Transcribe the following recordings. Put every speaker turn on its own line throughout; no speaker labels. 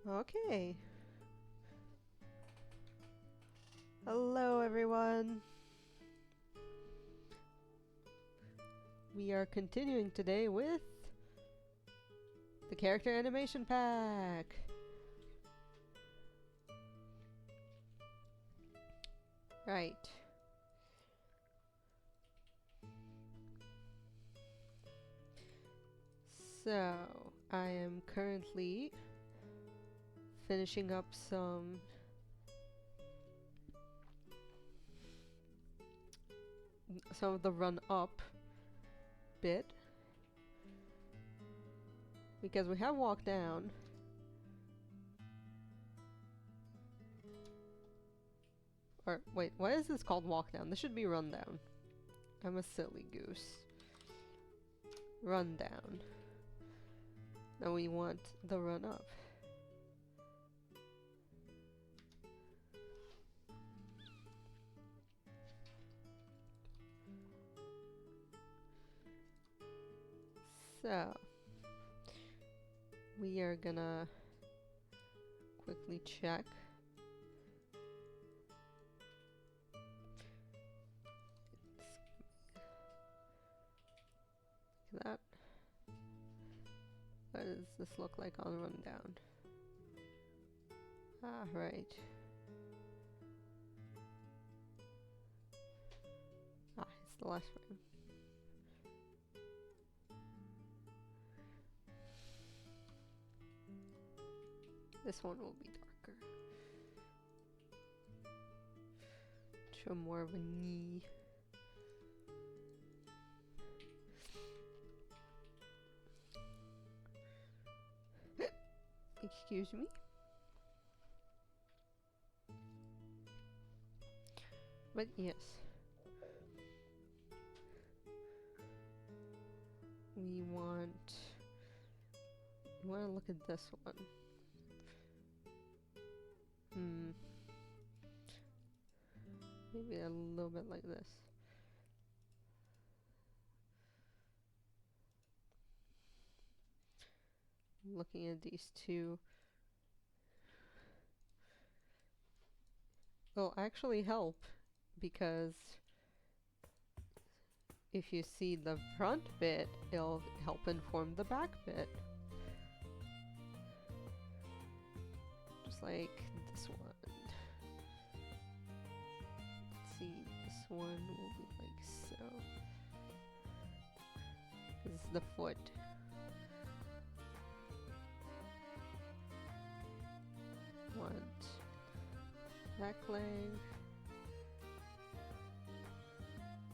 Okay. Hello, everyone. We are continuing today with the character animation pack. Right. So, I am currently finishing up some of the run up bit because we have walked down. Or wait, why is this called walk down? This should be run down. I'm a silly goose. Run down. Now we want the run up. So, we are gonna quickly check. Look at that. What does this look like on rundown? Ah, right. Ah, it's the last frame. This one will be darker. Show more of a knee. Excuse me. But yes. We want to look at this one. Maybe a little bit like this. Looking at these two will actually help because if you see the front bit, it'll help inform the back bit. Just like this one. Let's see, this one will be like so. This is the foot. Want back leg.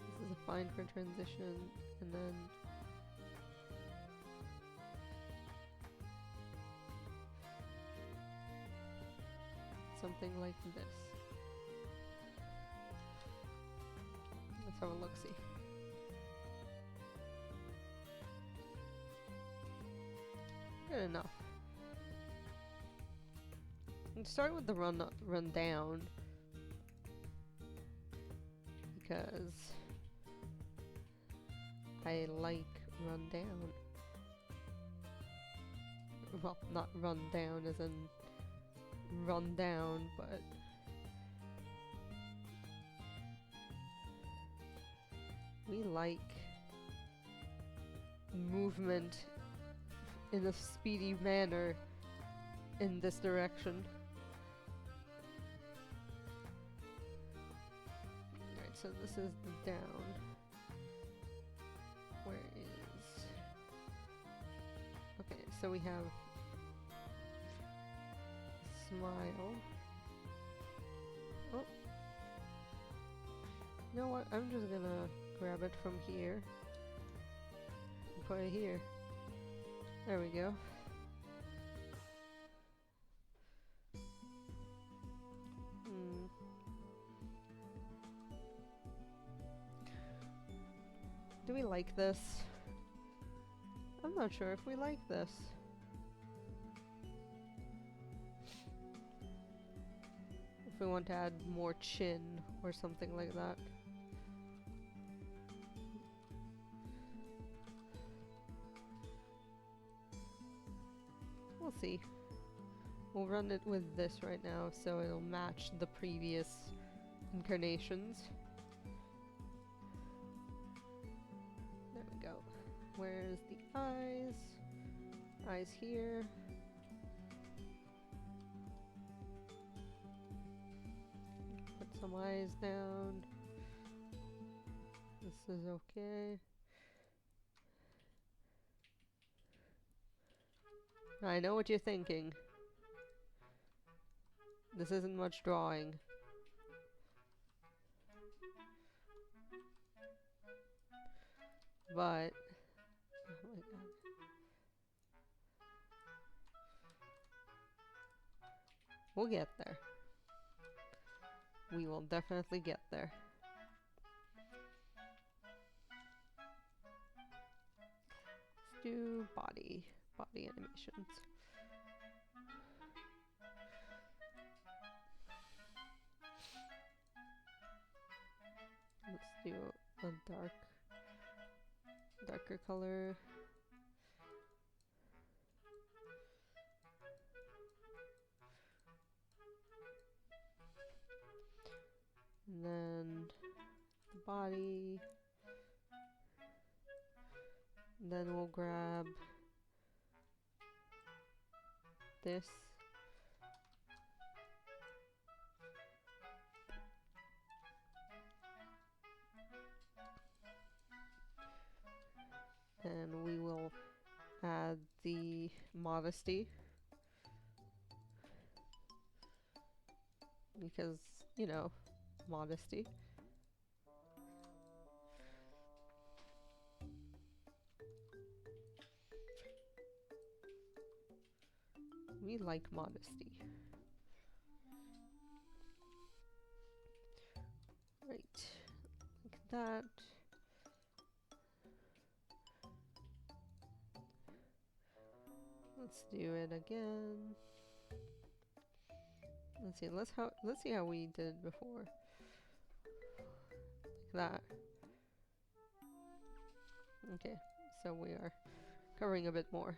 This is a fine for transition, and then something like this. Let's have a look-see. Good enough. Start with the run down because I like run down. Well, not run down as in run down, but we like movement in a speedy manner in this direction. Alright, so this is the down. Where is... Okay, so we have smile. Oh. You know what? I'm just gonna grab it from here and put it here. There we go. Do we like this? I'm not sure if we like this. If we want to add more chin or something like that. We'll see. we'll run it with this right now so it'll match the previous incarnations. There we go. Where's the eyes? Eyes here. Put some eyes down. This is okay. I know what you're thinking. This isn't much drawing. But oh my god. We'll get there. We will definitely get there. Let's do body animations. Let's do a darker color. And then the body. And then we'll grab this. And we will add the modesty. Because, you know, modesty. We like modesty. Right, like that. Let's do it again. Let's see how we did before. Like that. Okay, so we are covering a bit more.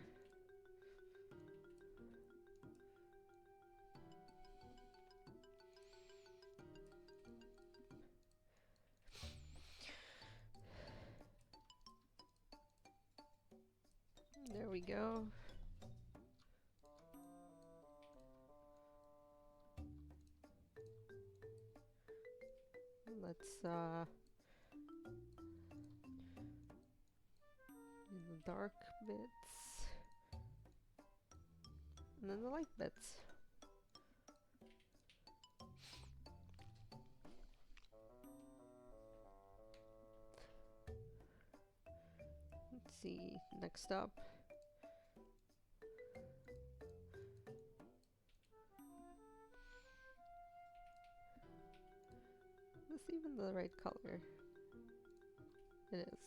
There we go. Let's do the dark bits and then the light bits. Let's see, next up. Is this even the right color? It is.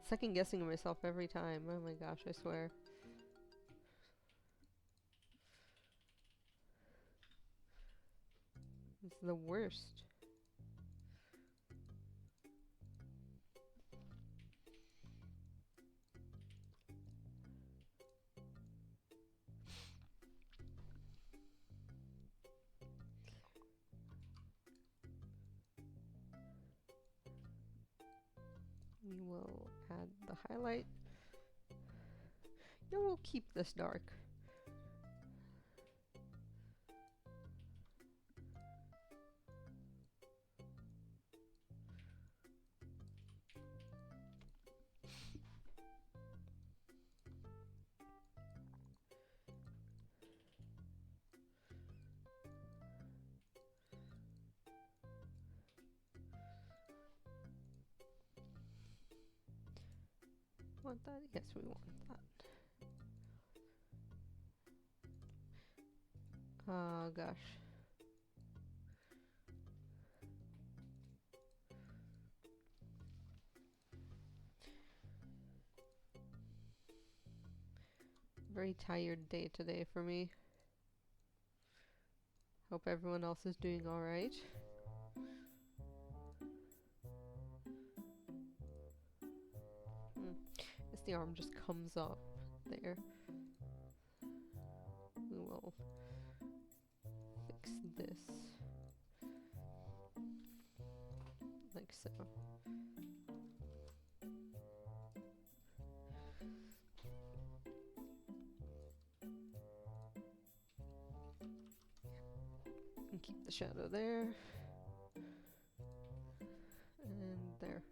Second guessing myself every time. Oh my gosh, I swear. It's the worst. We will add the highlight. Yeah, we'll keep this dark. Want that? Yes, we want that. Oh gosh. Very tired day today for me. Hope everyone else is doing alright. Guess the arm just comes up there. We will fix this. Like so. And keep the shadow there. And there.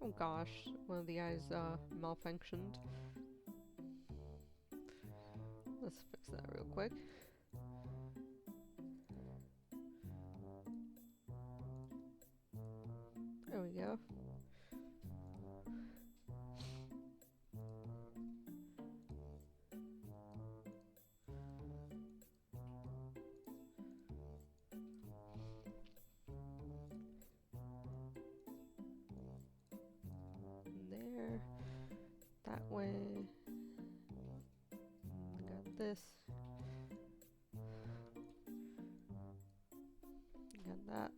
Oh gosh, one of the eyes malfunctioned. Let's fix that real quick. There we go. There. That way. Got this. Got that.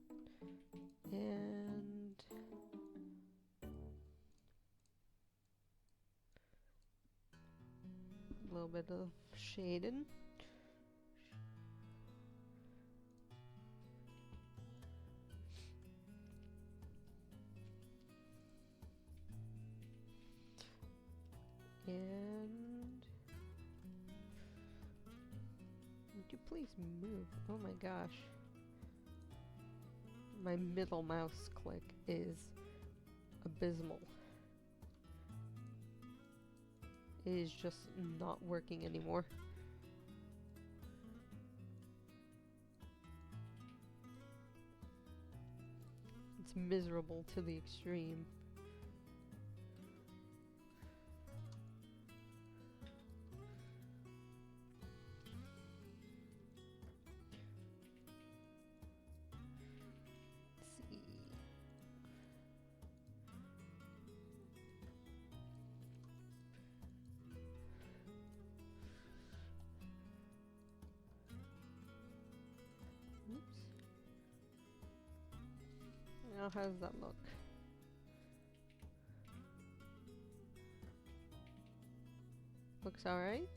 And a little bit of shading. And would you please move? Oh my gosh. My middle mouse click is abysmal. It is just not working anymore. It's miserable to the extreme. Let's see. Oops. Now how does that look? Looks alright.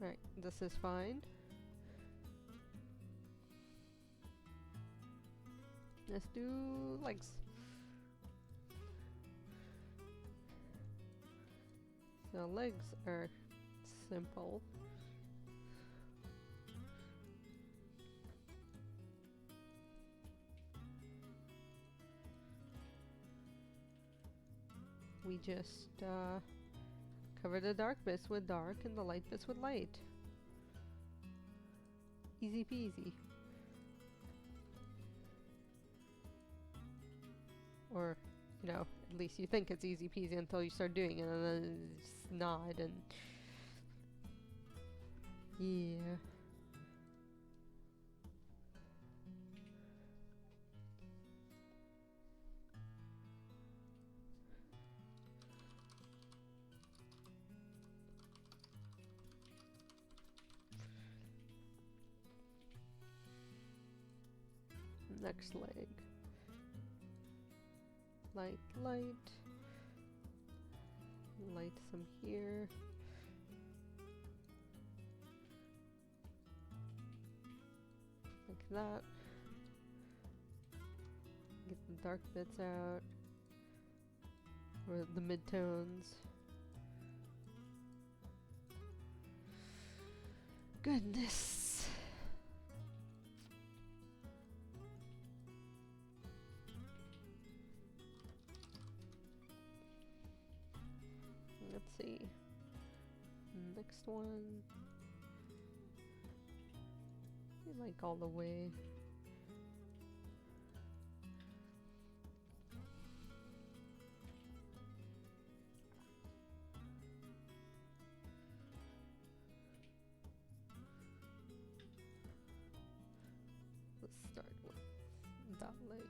Right, this is fine. Let's do legs. So legs are simple. We just cover the dark bits with dark and the light bits with light. Easy peasy. Or, you know, at least you think it's easy peasy until you start doing it, and then it's not, and yeah. Next leg. Light, light. Light some here. Like that. Get the dark bits out. Or the midtones. Goodness. Let's see. Next one. Like all the way. Let's start with that leg.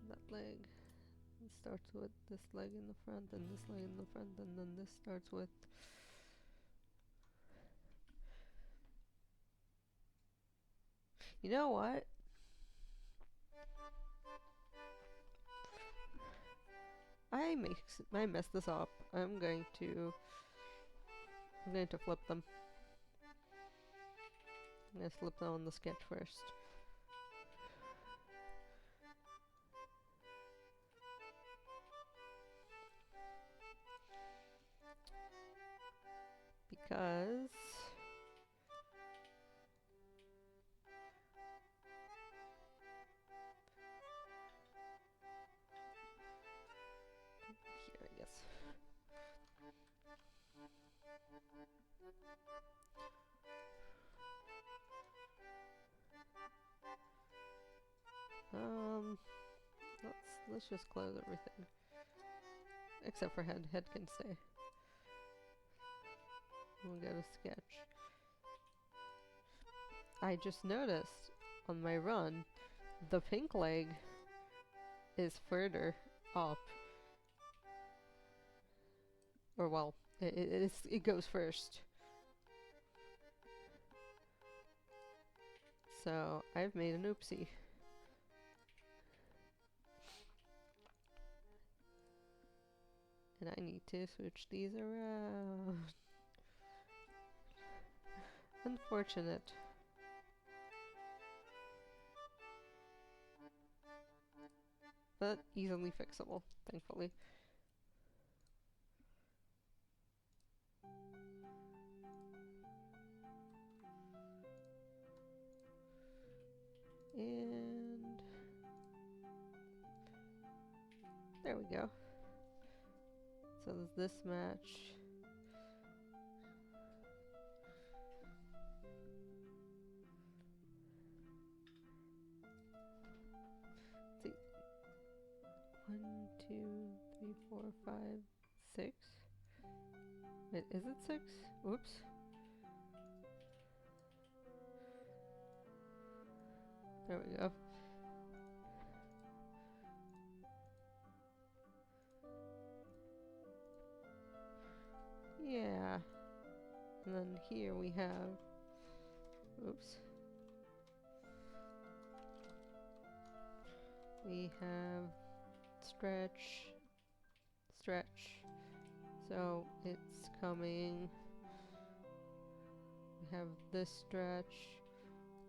That leg. It starts with this leg in the front and this leg in the front, and then this starts with you know what? I messed this up. I'm going to flip them. I'm going to flip them on the sketch first. Because here, I guess. Let's just close everything. Except for head. Head can stay. We'll get a sketch. I just noticed on my run, the pink leg is further up. Or well, it goes first. So I've made an oopsie. And I need to switch these around. Unfortunate. But easily fixable, thankfully. And there we go. So does this match? Let's see. 1, 2, 3, 4, 5, 6. Wait, is it 6? Whoops. There we go. Yeah. And then here we have, oops. We have stretch, stretch. So it's coming. We have this stretch,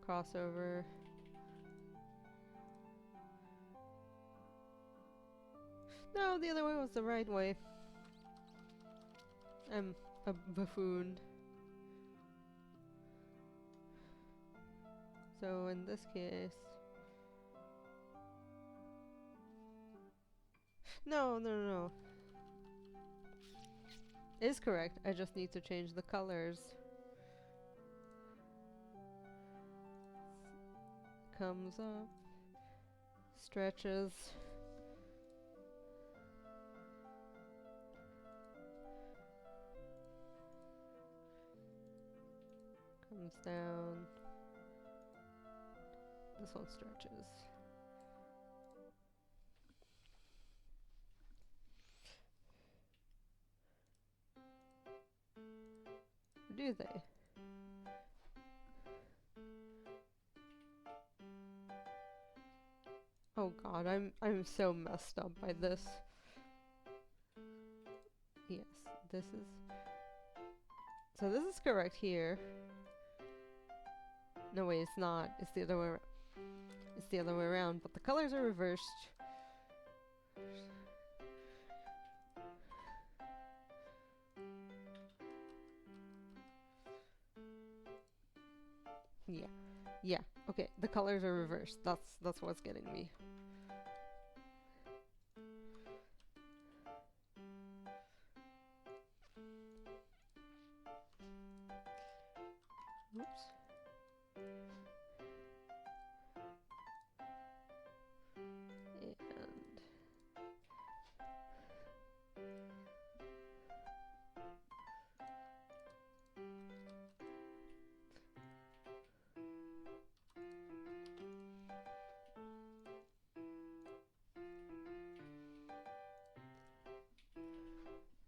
crossover. No, the other way was the right way. I'm a buffoon. So in this case... No. It is correct, I just need to change the colors. Comes up, stretches. Comes down. This one stretches. Or do they? Oh god, I'm so messed up by this. Yes, this is... So this is correct here. No wait, it's not. It's the other way around. It's the other way around, but the colors are reversed. Yeah. Okay, the colors are reversed. That's what's getting me. Oops.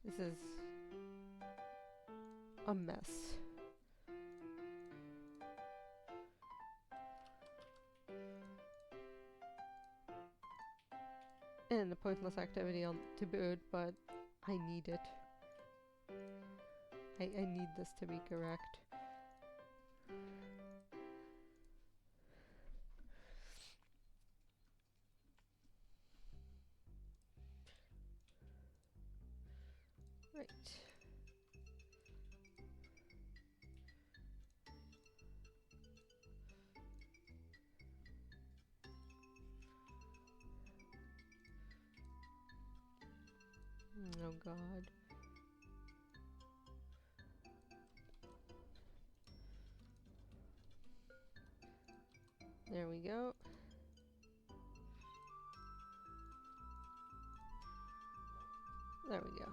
This is a mess. And a pointless activity to boot, but I need it. I need this to be correct. Right. Oh God. There we go. There we go.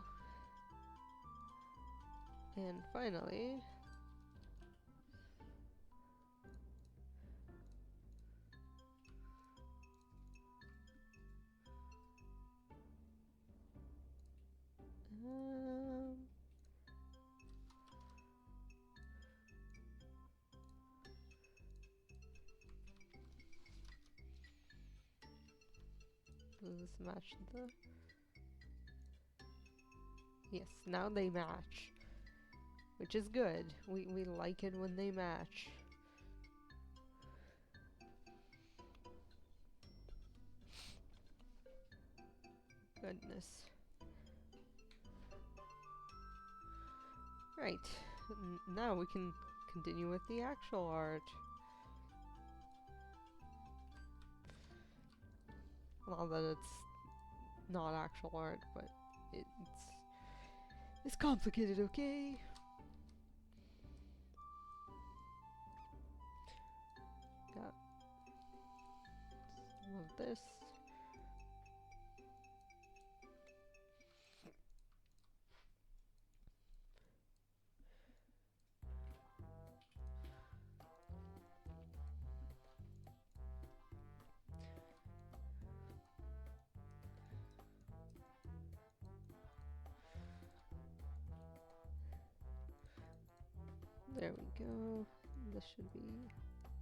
And finally, does this match the... Yes, now they match. Which is good. We like it when they match. Goodness. Right. Now we can continue with the actual art. Not that it's not actual art, but it's complicated, okay? Got some of this. There we go. This should be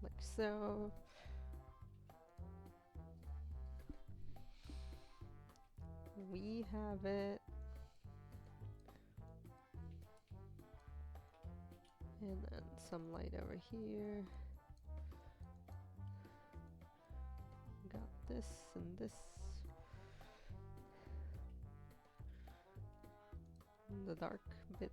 like so. We have it. And then some light over here. Got this and this. And the dark bits.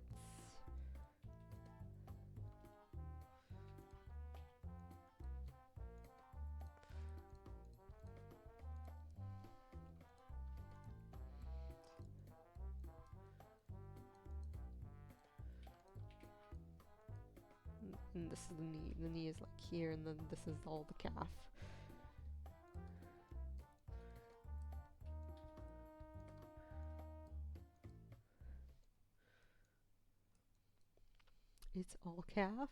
And this is the knee. The knee is like here, and then this is all the calf. It's all calf.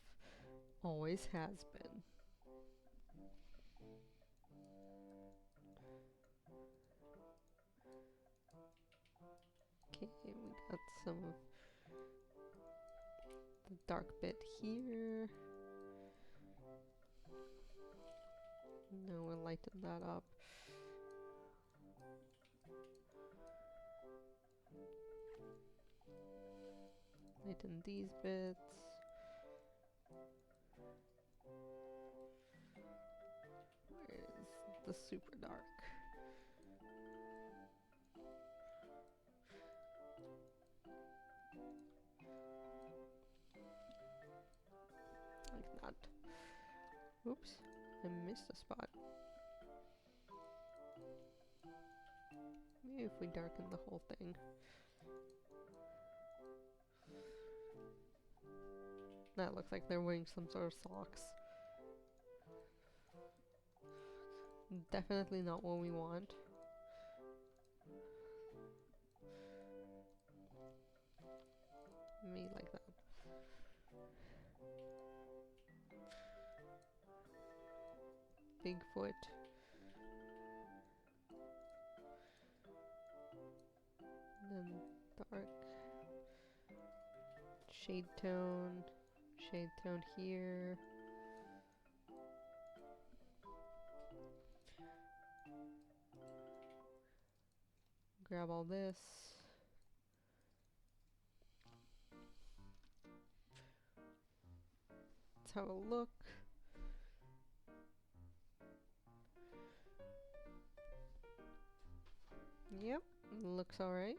Always has been. Okay, we got some of the dark bit here. Now we'll lighten that up. Lighten these bits. Where's the super dark? Like that. Oops, I missed a spot. Maybe if we darken the whole thing. That looks like they're wearing some sort of socks. Definitely not what we want. Me like that. Bigfoot. Then dark. shade tone here. Grab all this. Let's have a look. Yep, looks alright.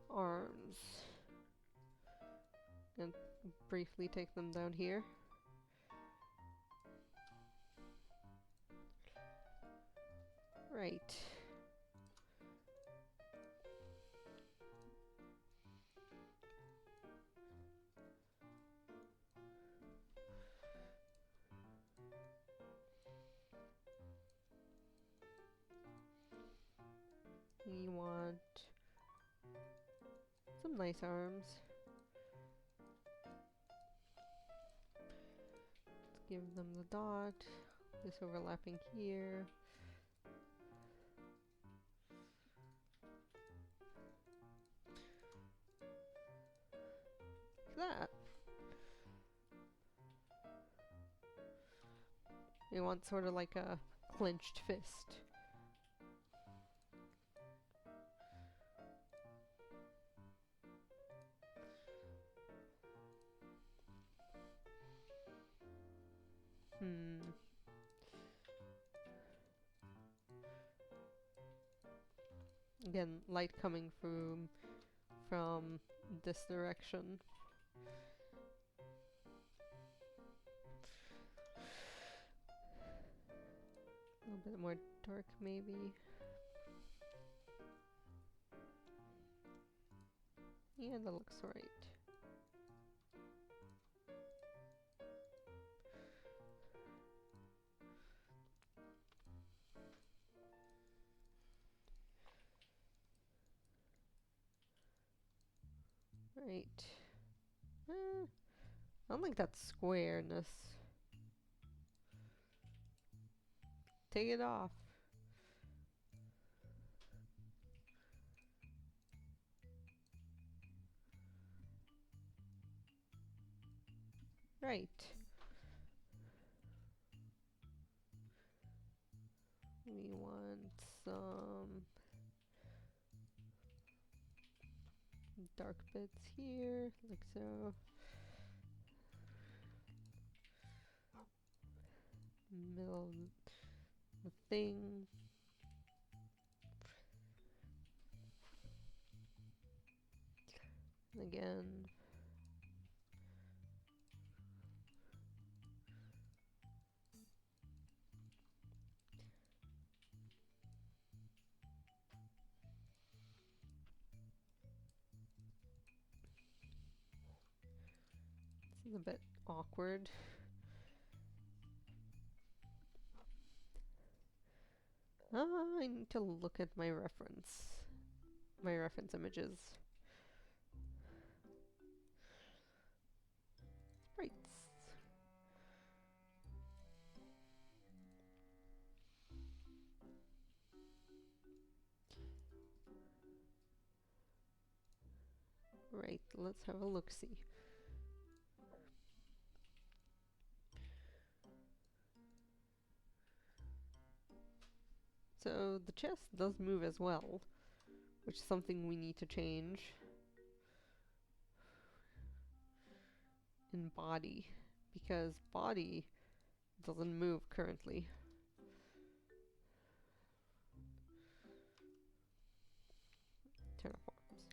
Arms. And briefly take them down here. Right. We want some nice arms. Let's give them the dot, this overlapping here. Like that. We want sort of like a clenched fist. Again, light coming from this direction. A little bit more dark, maybe. Yeah, that looks right. Right. I don't like that squareness. Take it off. Right. We want some dark bits here, like so. Middle of the thing. Again. This is a bit awkward. I need to look at my reference images. Right. Right, let's have a look-see. So the chest does move as well, which is something we need to change in body, because body doesn't move currently. Turn off arms.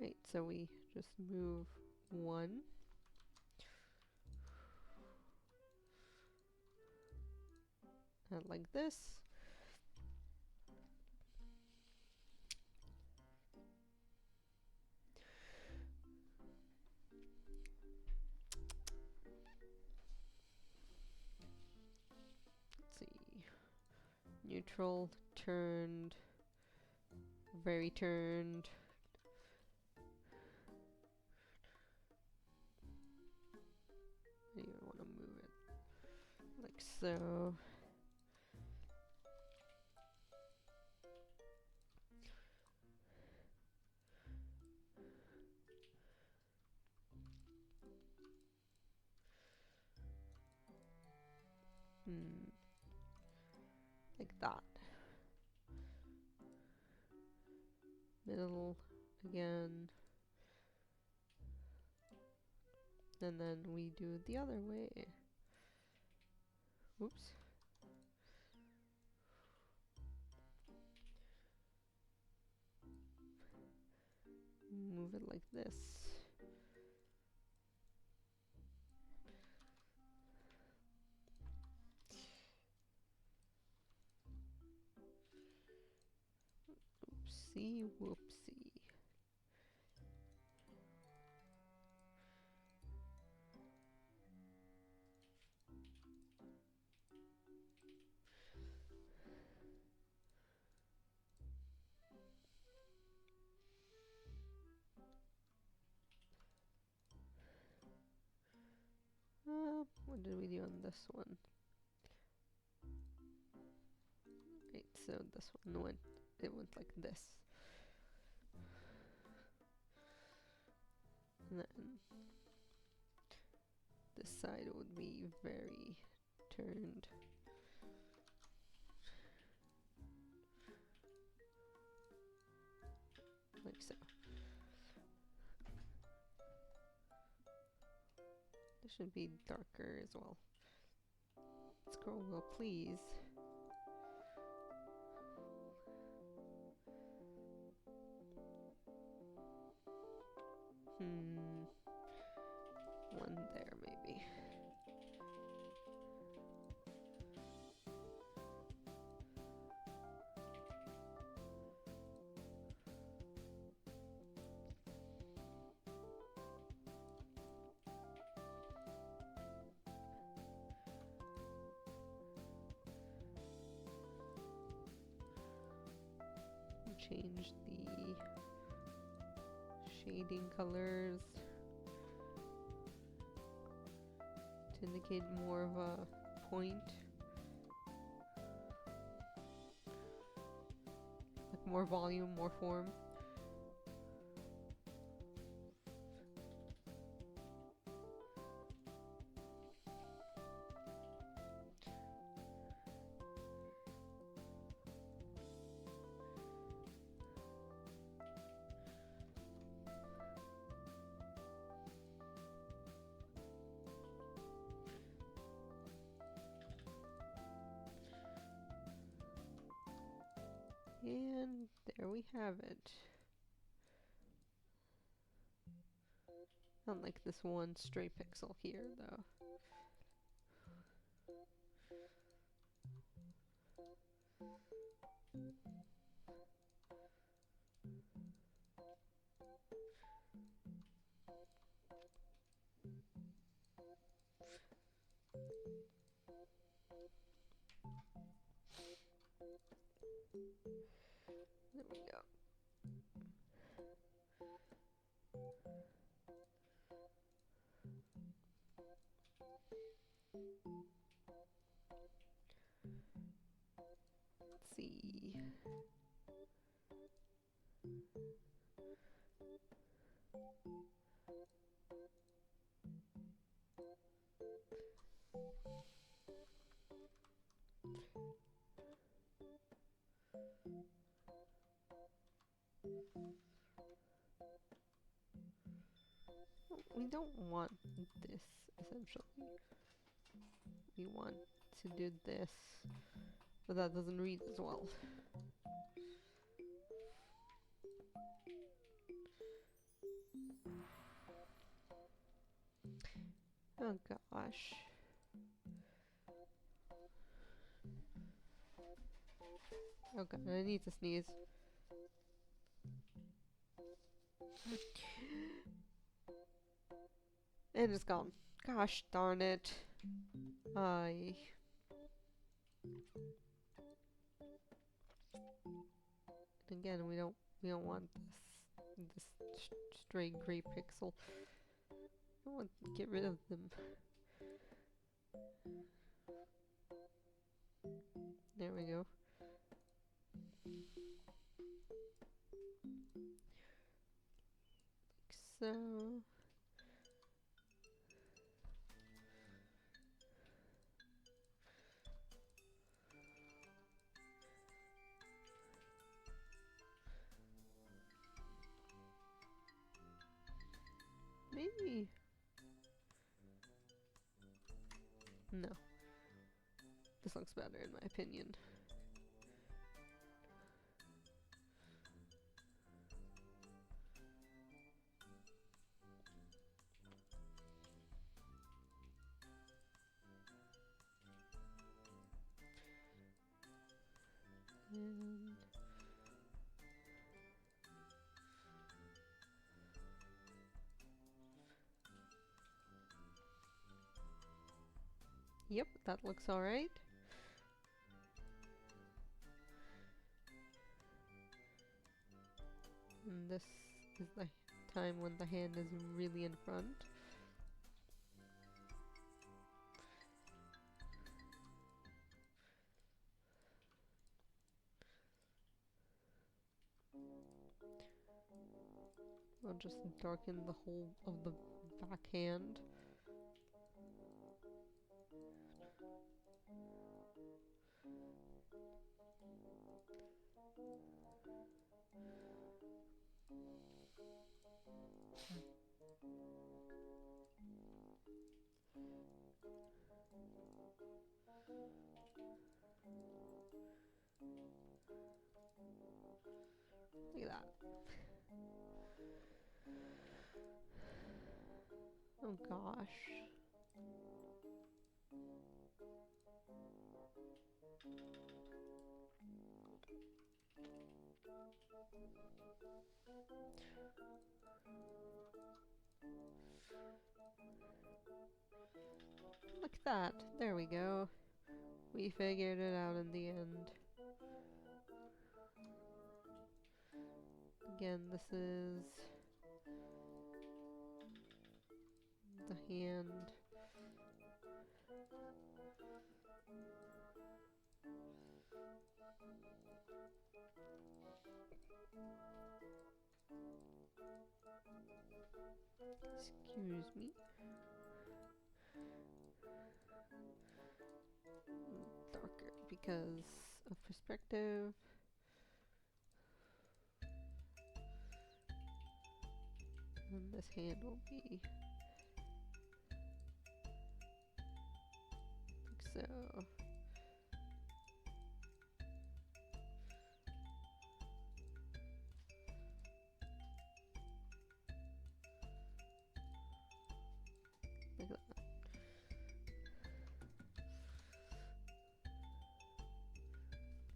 Right, so we just move one. And like this. Let's see. Neutral, turned, very turned. I don't even want to move it like So like that. Middle again. And then we do the other way. Oops. Move it like this. Oopsie whoopsie. What did we do on this one? Right, so this one went like this. And then this side would be very turned. Like so. This should be darker as well. Scroll wheel, please. One there maybe. Change the shading colors to indicate more of a point, like more volume, more form. And there we have it. Unlike this one stray pixel here, though. There we go. Let's see. We don't want this, essentially. We want to do this, but that doesn't read as well. Oh gosh. Oh god, I need to sneeze. And it's gone. Gosh darn it. Again, we don't want this stray gray pixel. I want to get rid of them. There we go. Like so. Maybe. No. This looks better in my opinion. And yep, that looks alright. And this is the time when the hand is really in front. I'll just darken the whole of the back hand. Look at that. Oh gosh. Look at that. There we go. We figured it out in the end. Again, this is the hand. Excuse me. Darker because of perspective. And this hand will be like so. Look at that.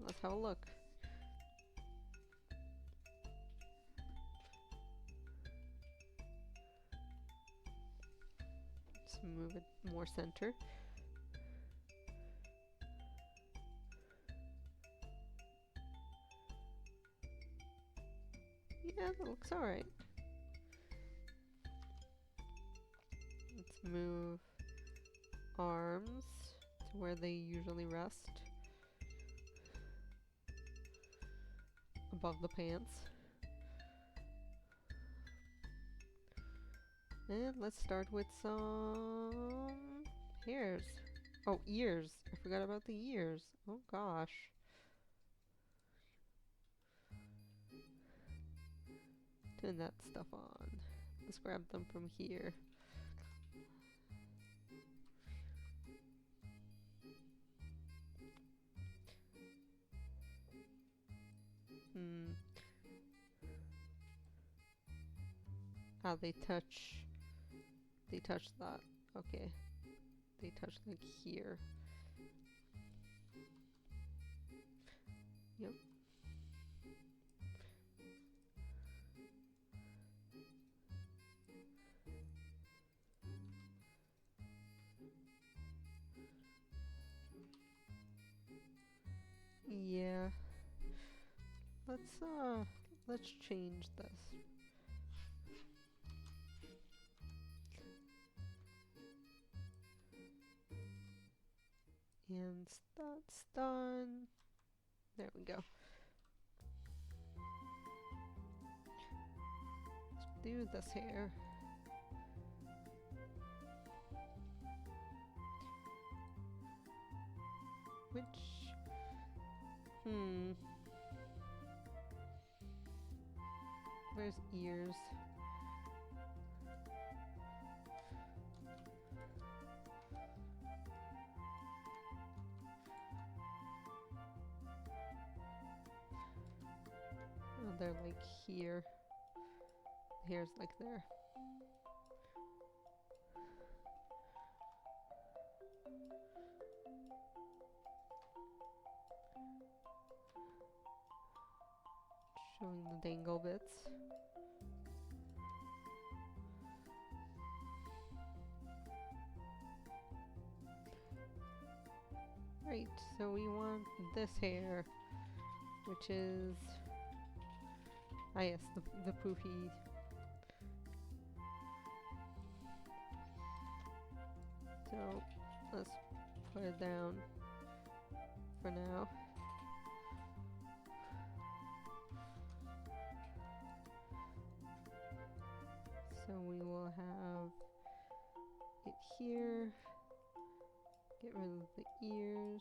Let's have a look. Let's move it more center. Yeah, that looks alright. Let's move arms to where they usually rest. Above the pants. And let's start with some hairs. Oh, ears. I forgot about the ears. Oh gosh. Turn that stuff on. Let's grab them from here. Ah, they touch that. Okay. They touch like here. Yep. Yeah. Let's change this. And that's done. There we go. Let's do this hair. Which... Where's ears? Oh, they're like here. The hair's like there. Showing the dangle bits. Right, so we want this hair, which is... Ah yes, the poofy. So, let's put it down for now. So we will have it here. Get rid of the ears.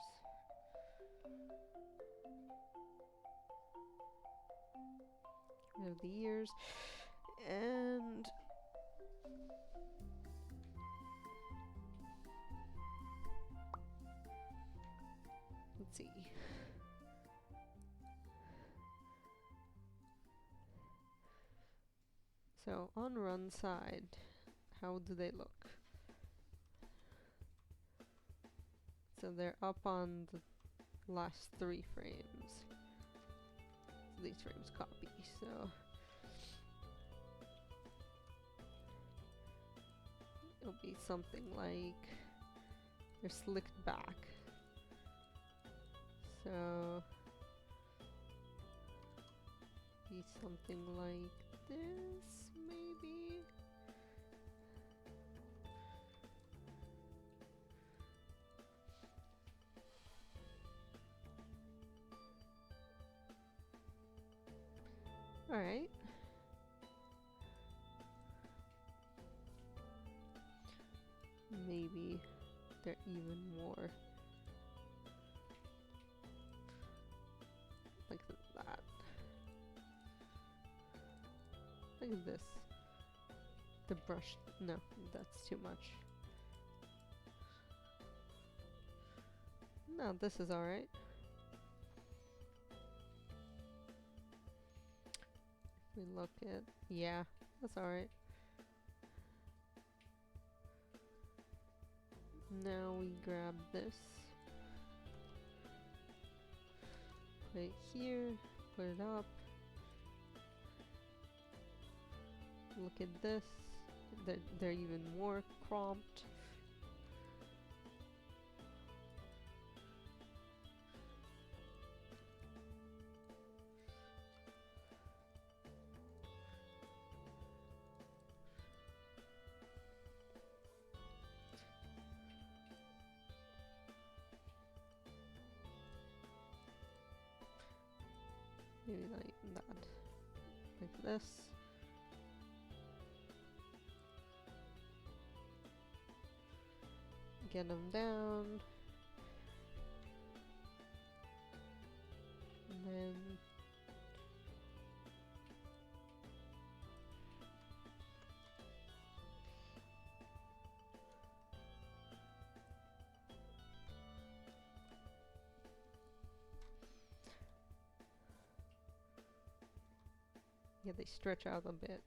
Rid of the ears. And let's see. So on run side, how do they look? So they're up on the last 3 frames. So these frames copy, so it'll be something like they're slicked back. So be something like this, maybe. All right. Maybe they're even more like that. Look at this. The brush, no, that's too much. No, this is alright. If we look at, yeah, that's alright. Now we grab this. Put it here, put it up. Look at this. They're even more cropped. Maybe not even that. Like this. Get them down. And then yeah, they stretch out a bit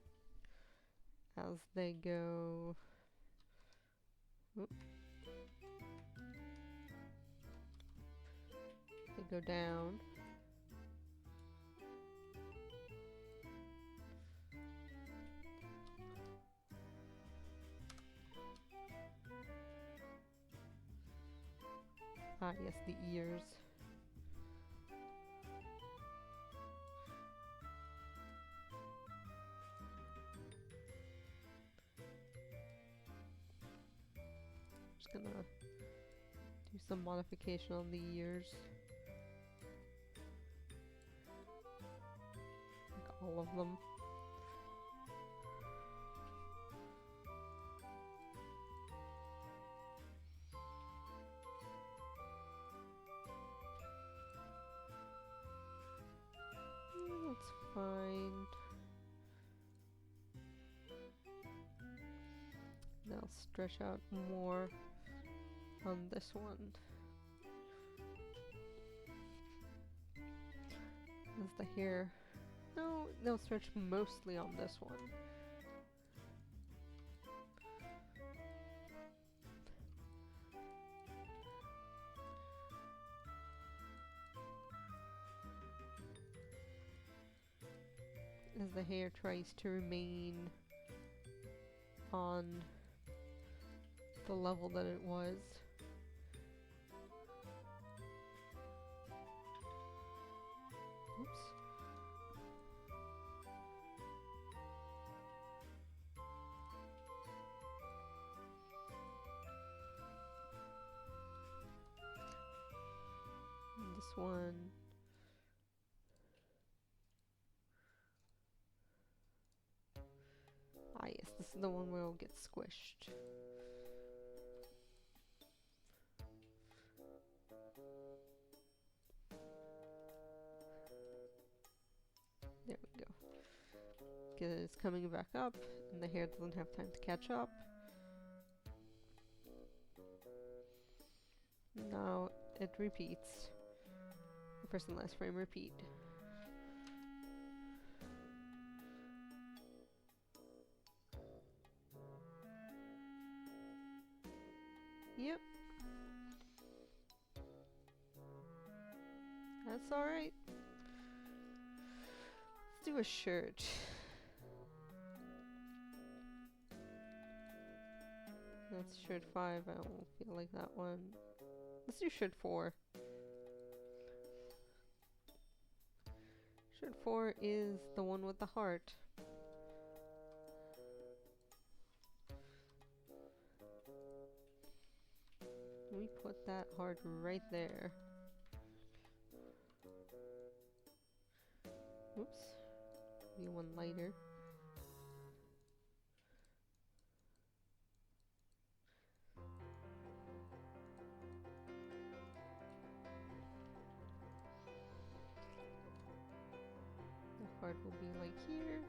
as they go. Oop. They go down. Ah, yes, the ears. Just gonna do do some modification on the ears. Like all of them. That's fine. Now stretch out more on this one. As the hair. No, they'll stretch mostly on this one. As the hair tries to remain on the level that it was. Oops. And this one. Ah yes, this is the one where it'll get squished. There we go. Because it's coming back up, and the hair doesn't have time to catch up. Now it repeats. The first and last frame repeat. Yep. That's alright. Let's do a shirt. That's shirt 5. I don't feel like that one. Let's do shirt 4. Shirt 4 is the one with the heart. We put that heart right there. Oops. Be one lighter. The heart will be like here.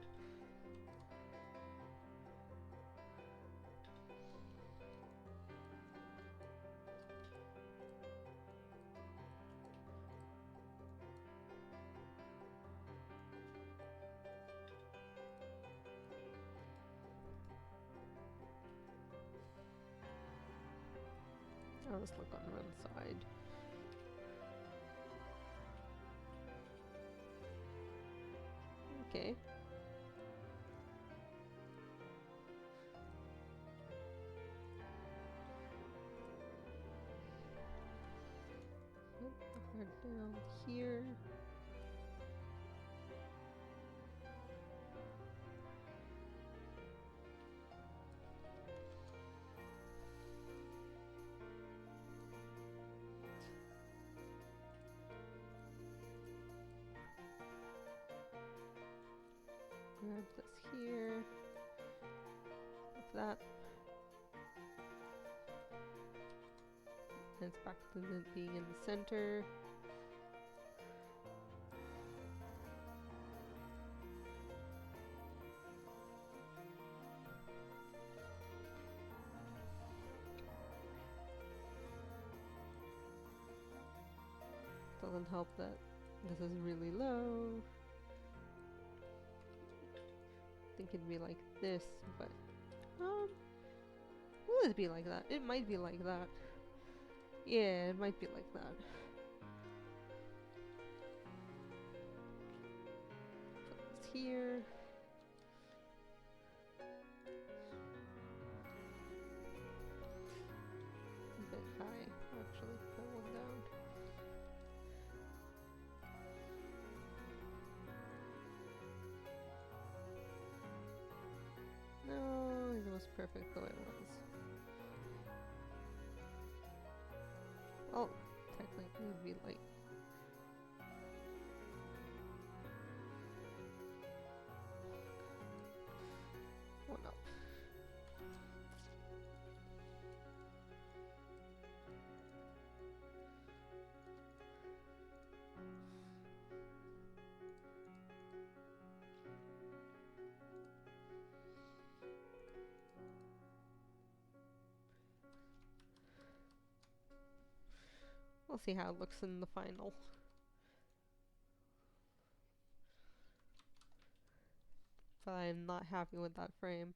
I'll just look on one side. Okay. Put the heart down here. Grab this here. Like that. And it's back to it being in the center. Doesn't help that this is really low. I think it'd be like this, but will it be like that? It might be like that. Yeah, it might be like that. Put this here. A bit high, actually. Pull one down. No, it was perfect the way it was. Oh, technically it'd be like... One up. We'll see how it looks in the final. But I'm not happy with that frame.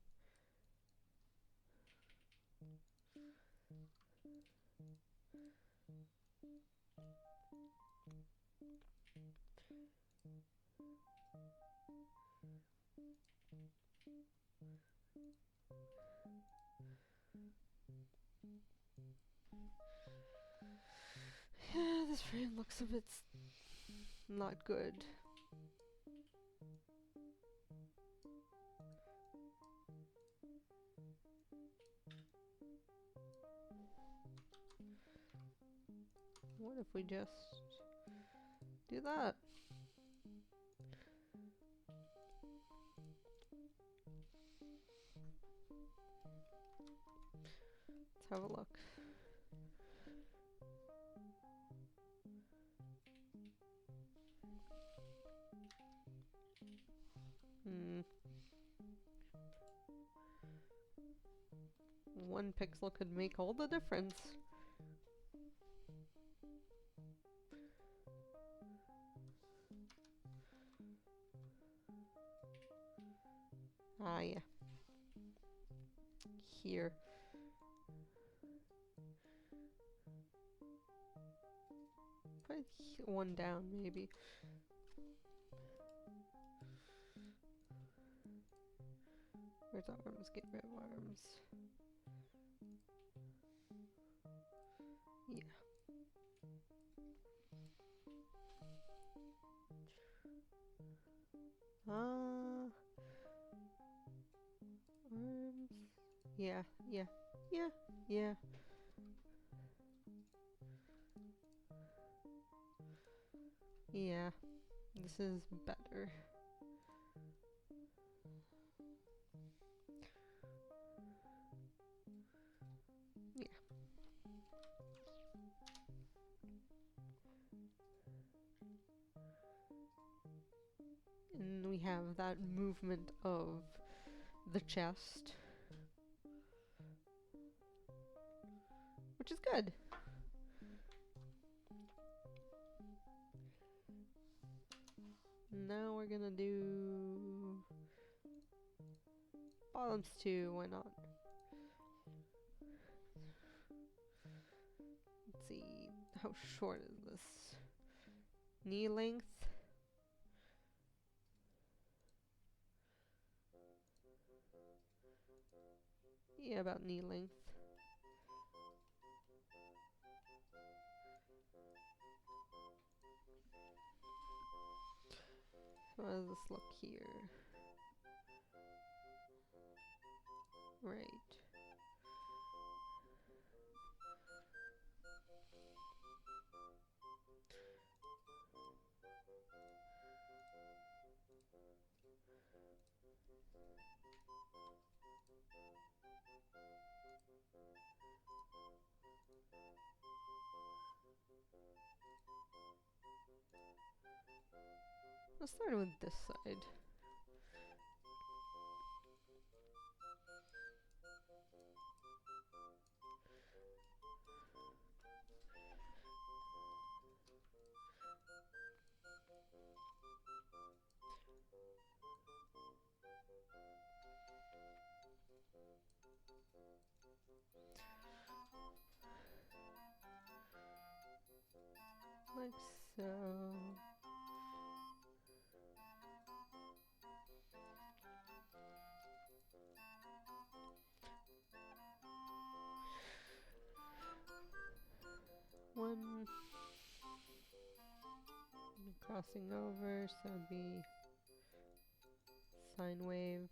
Yeah, this frame looks a bit not good. What if we just do that? Let's have a look. One pixel could make all the difference. Ah, yeah. Here. Put one down, maybe. Where's arms? Get rid of arms. Yeah. Arms. Yeah, yeah, yeah, yeah. Yeah. This is better. Yeah. And we have that movement of the chest, which is good. Now we're gonna do bottoms too, why not? Let's see, how short is this? Knee length? Yeah, about knee length. So how does this look here? Right. Let's start with this side. Like so. One crossing over, so it'd be sine wave.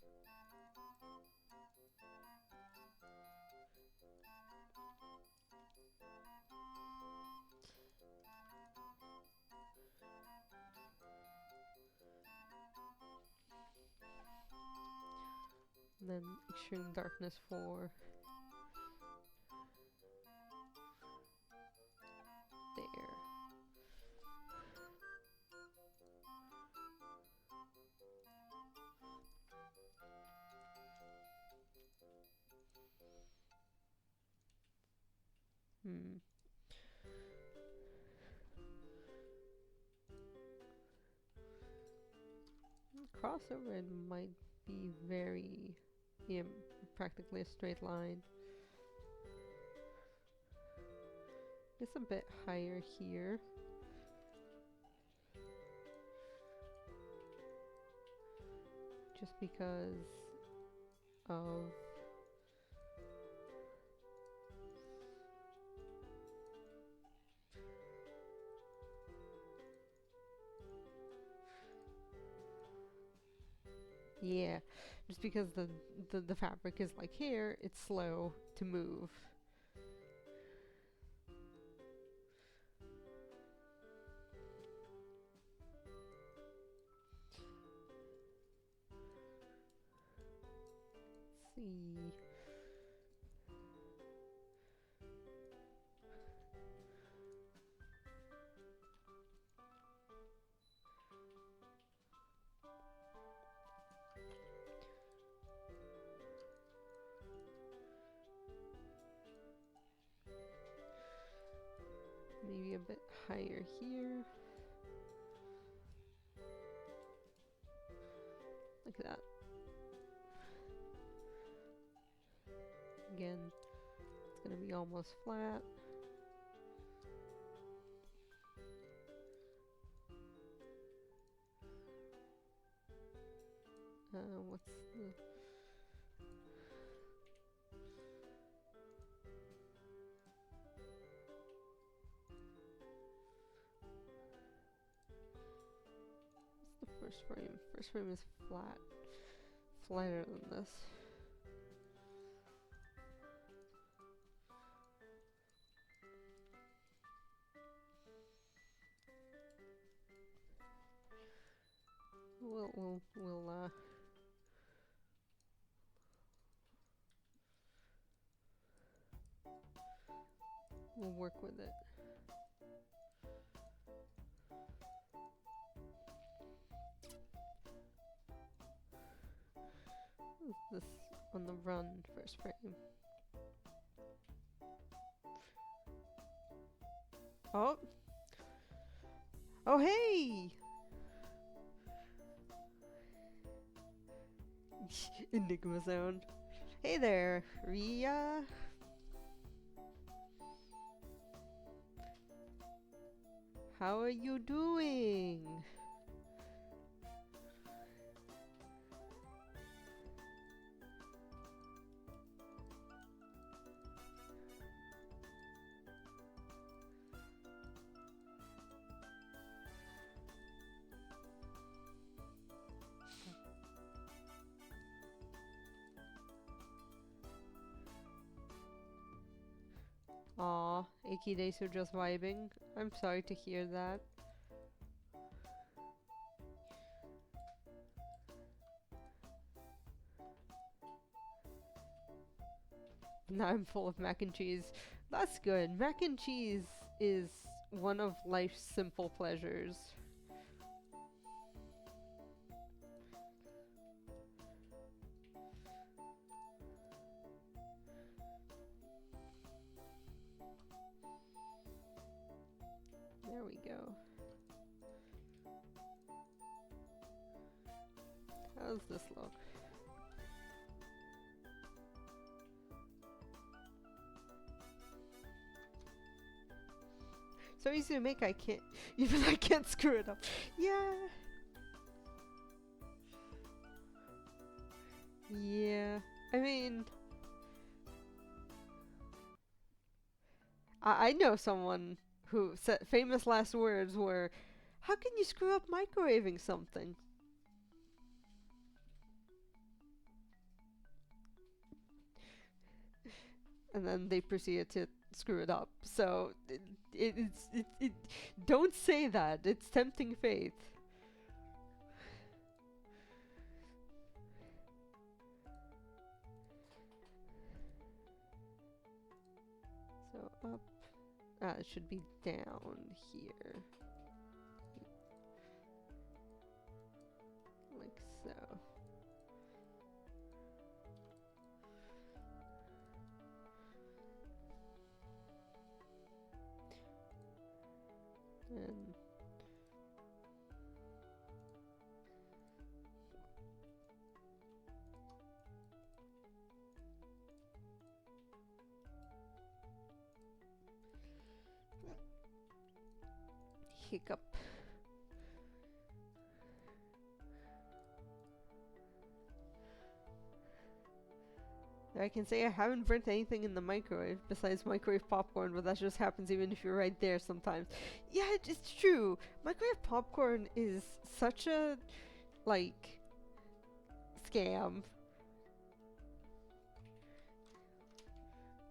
And then extreme darkness for there. Crossover, it might be very, yeah, practically a straight line. It's a bit higher here. Just because of yeah, just because the fabric is like here, it's slow to move. Let's see. Maybe a bit higher here. Like that. Again, it's gonna be almost flat. What's the... What's the first frame? First frame is flat. Flatter than this. We'll work with it. This on the run first frame. Oh! Oh, hey! Enigma sound. Hey there, Ria. How are you doing? Aw, Icky Days are just vibing. I'm sorry to hear that. Now I'm full of mac and cheese. That's good. Mac and cheese is one of life's simple pleasures. There we go. How does this look? So easy to make, I can't, even I can't screw it up. Yeah. Yeah. I mean, I know someone who said famous last words were, "How can you screw up microwaving something?" And then they proceeded to screw it up. So don't say that. It's tempting fate. It should be down here. Like so. And hiccup. I can say I haven't burnt anything in the microwave besides microwave popcorn, but that just happens even if you're right there sometimes. Yeah, it's true. Microwave popcorn is such a, like, scam.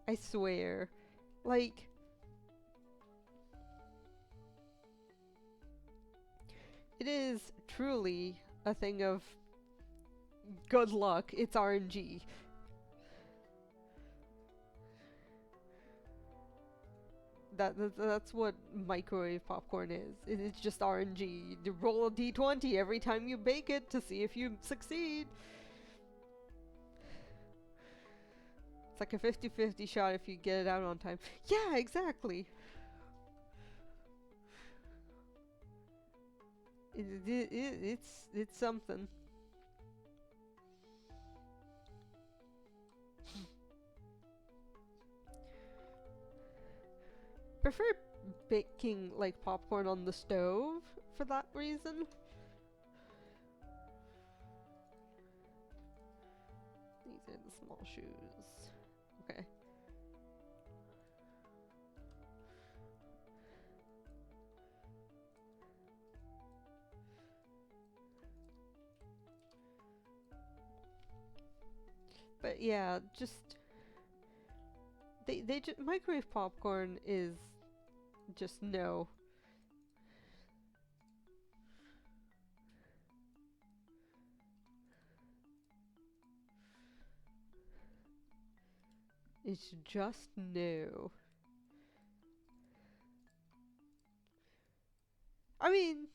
I swear. Like, it is truly a thing of good luck. It's RNG. That's what microwave popcorn is. It's just RNG. You roll a d20 every time you bake it to see if you succeed. It's like a 50-50 shot if you get it out on time. Yeah, exactly. It's something. Prefer baking like popcorn on the stove for that reason. These are the small shoes. Okay. But yeah, just they just microwave popcorn is just no. It's just no. I mean,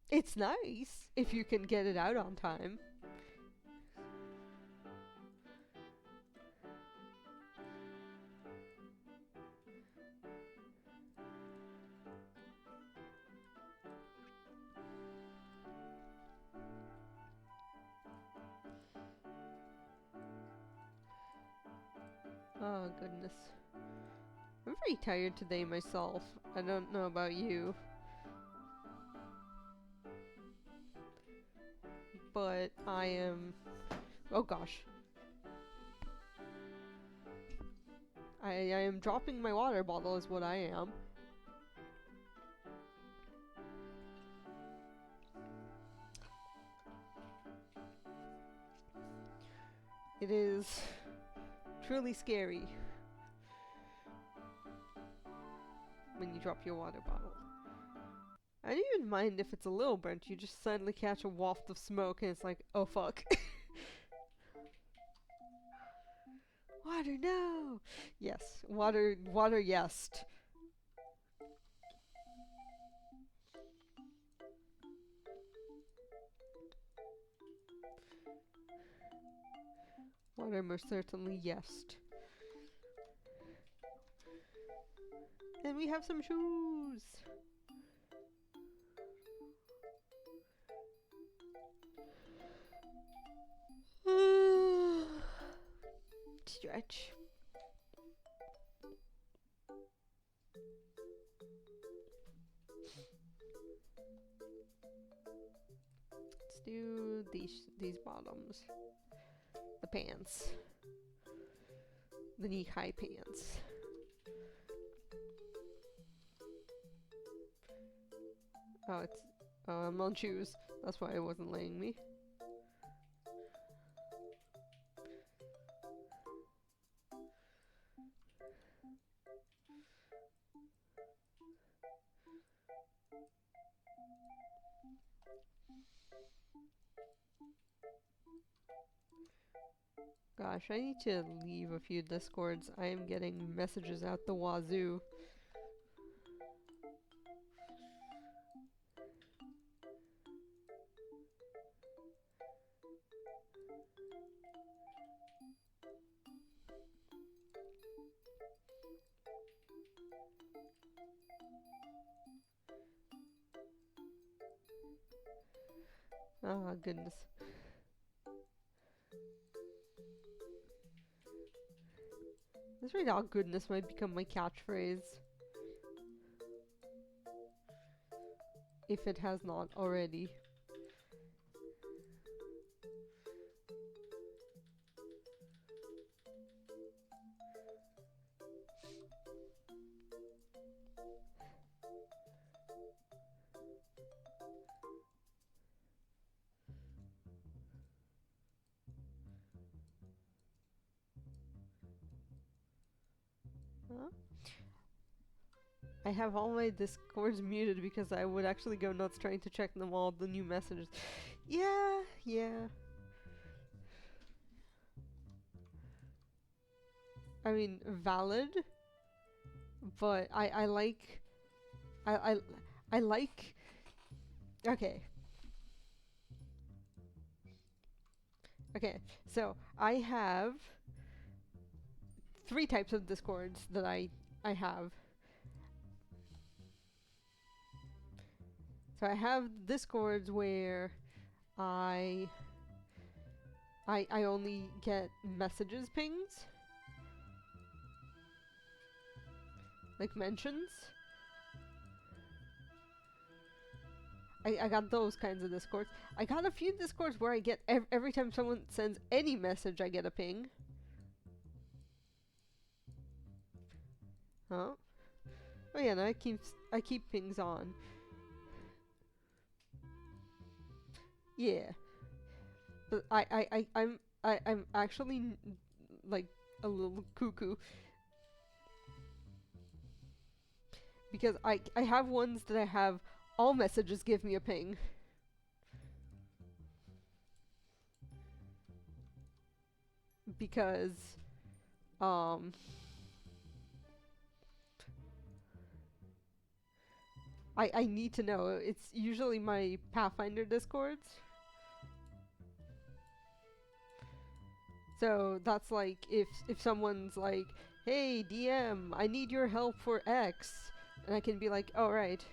it's nice if you can get it out on time. Oh goodness. I'm very tired today myself. I don't know about you. But I am... Oh gosh. I am dropping my water bottle is what I am. It is truly scary when you drop your water bottle. I don't even mind if it's a little burnt, you just suddenly catch a waft of smoke and it's like, oh fuck. Water, no! Yes, water, yes. Water most certainly yes. And we have some shoes! Stretch. Let's do these bottoms. The pants. The knee-high pants. Oh, I'm on shoes. That's why it wasn't letting me. Gosh, I need to leave a few discords. I am getting messages out the wazoo. Oh, goodness. This right now, goodness might become my catchphrase. If it has not already. Huh? I have all my Discords muted because I would actually go nuts trying to check them all, the new messages. Yeah, yeah. I mean, valid, but I like, I, I, I like, okay. Okay, so I have 3 types of Discords that I have. So I have Discords where I only get messages pings, like mentions. I got those kinds of Discords. I got a few Discords where I get every time someone sends any message, I get a ping. Huh? Oh yeah, no, I keep pings on. Yeah, but I'm actually like a little cuckoo because I have ones that I have all messages give me a ping. Because um I need to know. It's usually my Pathfinder Discords. So that's like if someone's like, "Hey DM, I need your help for X." And I can be like, "Oh right."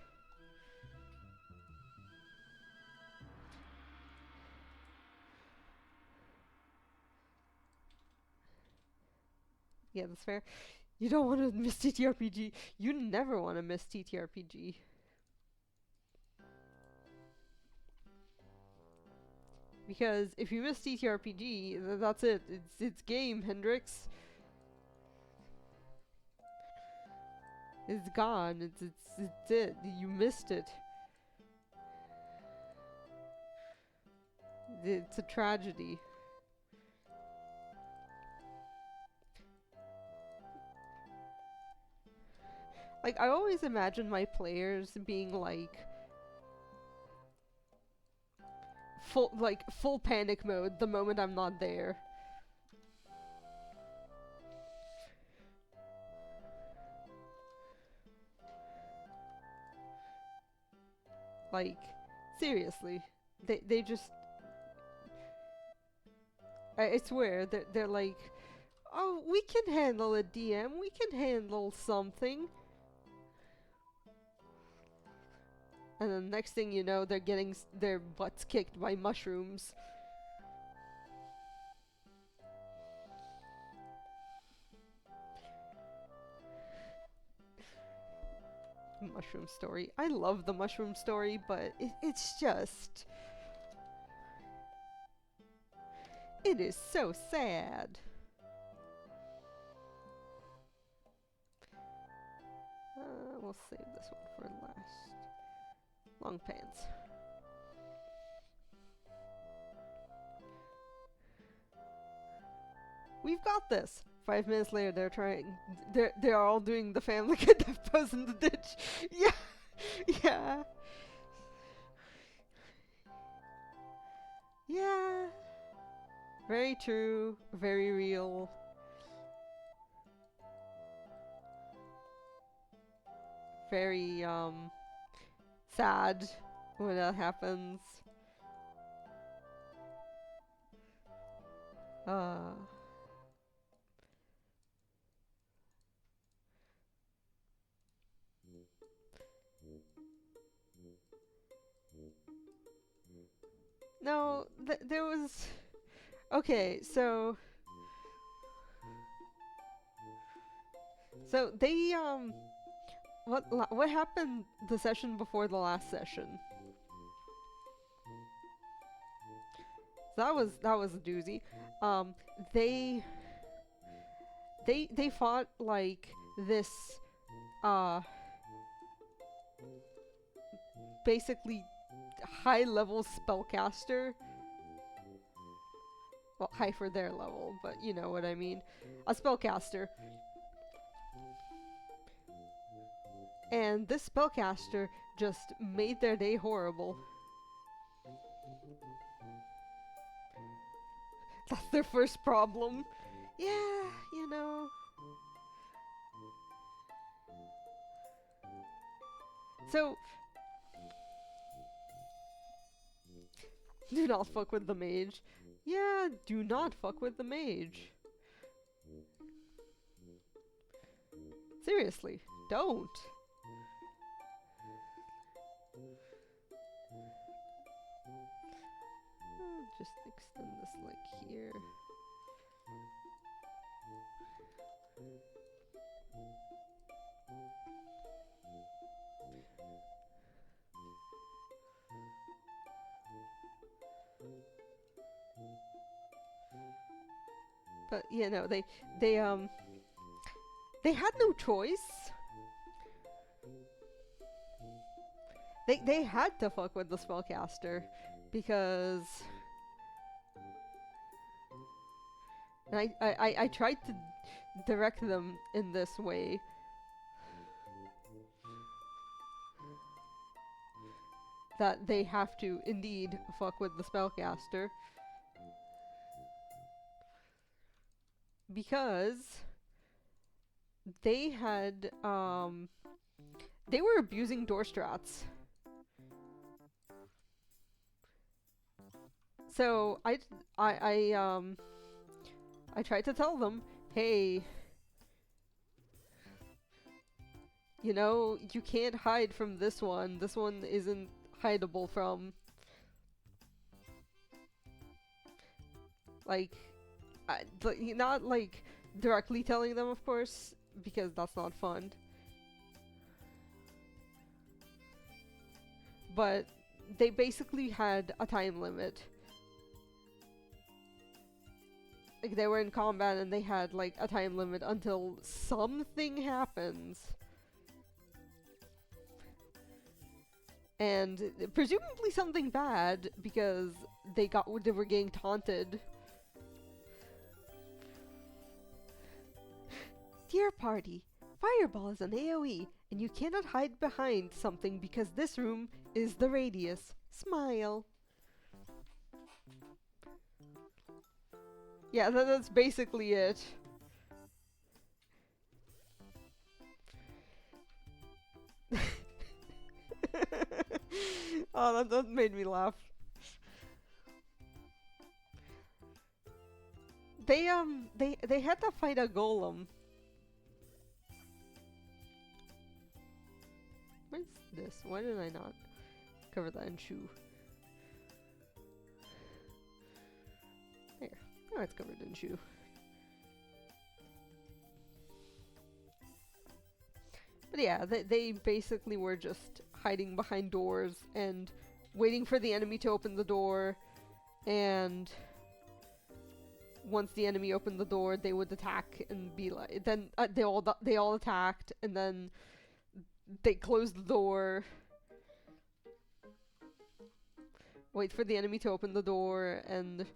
Yeah, that's fair. You don't want to miss TTRPG. You never want to miss TTRPG. Because if you miss TTRPG, that's it. It's game, Hendrix. It's gone. It's it. You missed it. It's a tragedy. Like, I always imagine my players being like full panic mode the moment I'm not there. Like, seriously. They just I swear they're like, "Oh, we can handle a DM. We can handle something." And then next thing you know, they're getting their butts kicked by mushrooms. Mushroom story. I love the mushroom story, but it's just... It is so sad. We'll save this one for last. Long pants. We've got this. 5 minutes later, they're trying. They're all doing the family death pose in the ditch. Yeah, yeah, yeah. Very true. Very real. Very sad when that happens. Uh. no, there was... Okay, so... So they, what happened the session before the last session? So that was a doozy. They fought like this, basically high-level spellcaster. Well, high for their level, but you know what I mean. A spellcaster. And this spellcaster just made their day horrible. That's their first problem. Yeah, you know. So, do not fuck with the mage. Yeah, do not fuck with the mage. Seriously, don't. Just extend this like here. But you know, they had no choice. They had to fuck with the spellcaster because I tried to direct them in this way. That they have to indeed fuck with the spellcaster. Because they had, they were abusing door strats. So I tried to tell them, hey, you know, you can't hide from this one. This one isn't hideable from. Like, not like directly telling them, of course, because that's not fun. But they basically had a time limit. Like, they were in combat and they had like a time limit until something happens. And presumably something bad, because they were getting taunted. Dear party, Fireball is an AoE, and you cannot hide behind something because this room is the radius. Smile. Yeah, that's basically it. Oh, that made me laugh. They had to fight a golem. What's this? Why did I not cover that in shoe? There. Oh, it's covered in shoe. But yeah, they basically were just hiding behind doors and waiting for the enemy to open the door, and once the enemy opened the door, they would attack and be like, then they all attacked, and then they closed the door, wait for the enemy to open the door, and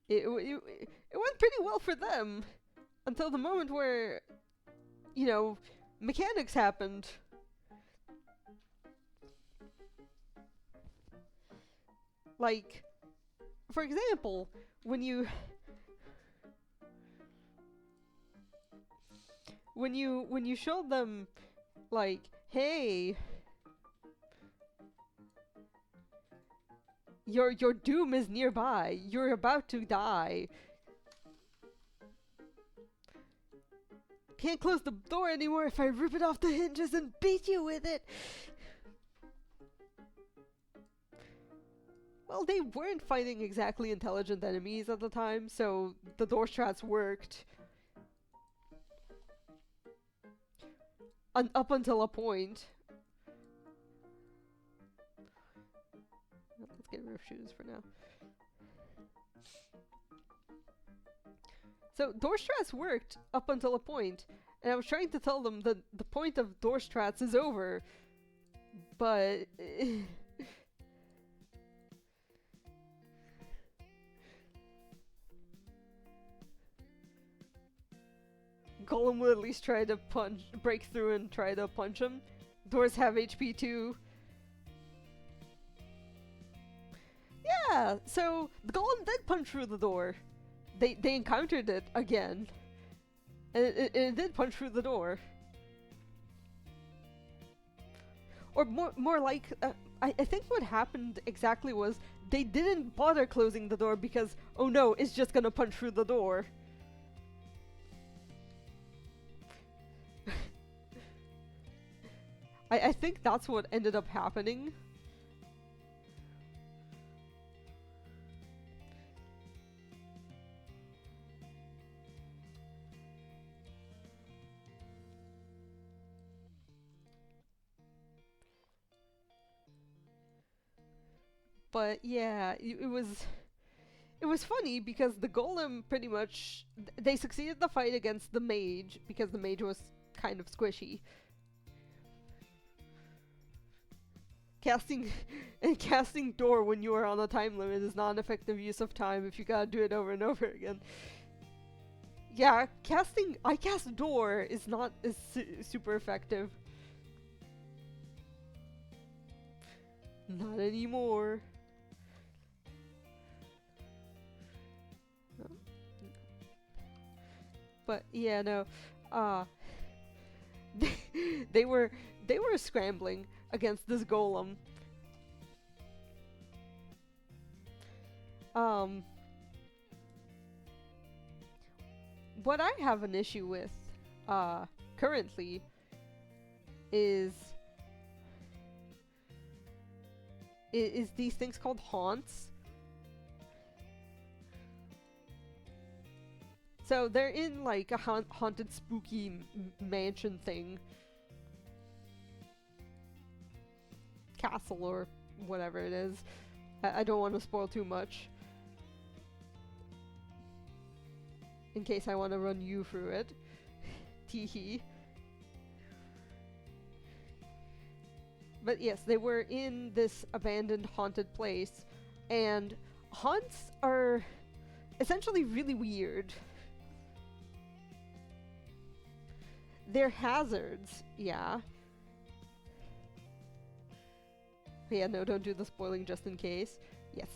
it went pretty well for them until the moment where, you know, mechanics happened. Like, for example, when you showed them, like, hey, your doom is nearby, you're about to die, can't close the door anymore if I rip it off the hinges and beat you with it. Well, they weren't fighting exactly intelligent enemies at the time, so the door strats worked. Up until a point. Let's get rid of shoes for now. So door strats worked up until a point, and I was trying to tell them that the point of door strats is over, but Golem will at least try to break through and try to punch him. Doors have HP too. Yeah, so the Golem did punch through the door. They encountered it again. And it did punch through the door. Or more like, I think what happened exactly was they didn't bother closing the door because, oh no, it's just gonna punch through the door. I think that's what ended up happening. But yeah, it was funny because the golem pretty much they succeeded the fight against the mage because the mage was kind of squishy. Casting door when you are on a time limit is not an effective use of time if you gotta do it over and over again. Yeah, I cast door is not as super effective. Not anymore. No. But yeah, no. They were scrambling against this golem. What I have an issue with currently is these things called haunts. So they're in like a haunted spooky mansion thing. Castle or whatever it is. I don't want to spoil too much. In case I want to run you through it. Teehee. But yes, they were in this abandoned haunted place, and haunts are essentially really weird. They're hazards, yeah. Yeah, no, don't do the spoiling just in case. Yes.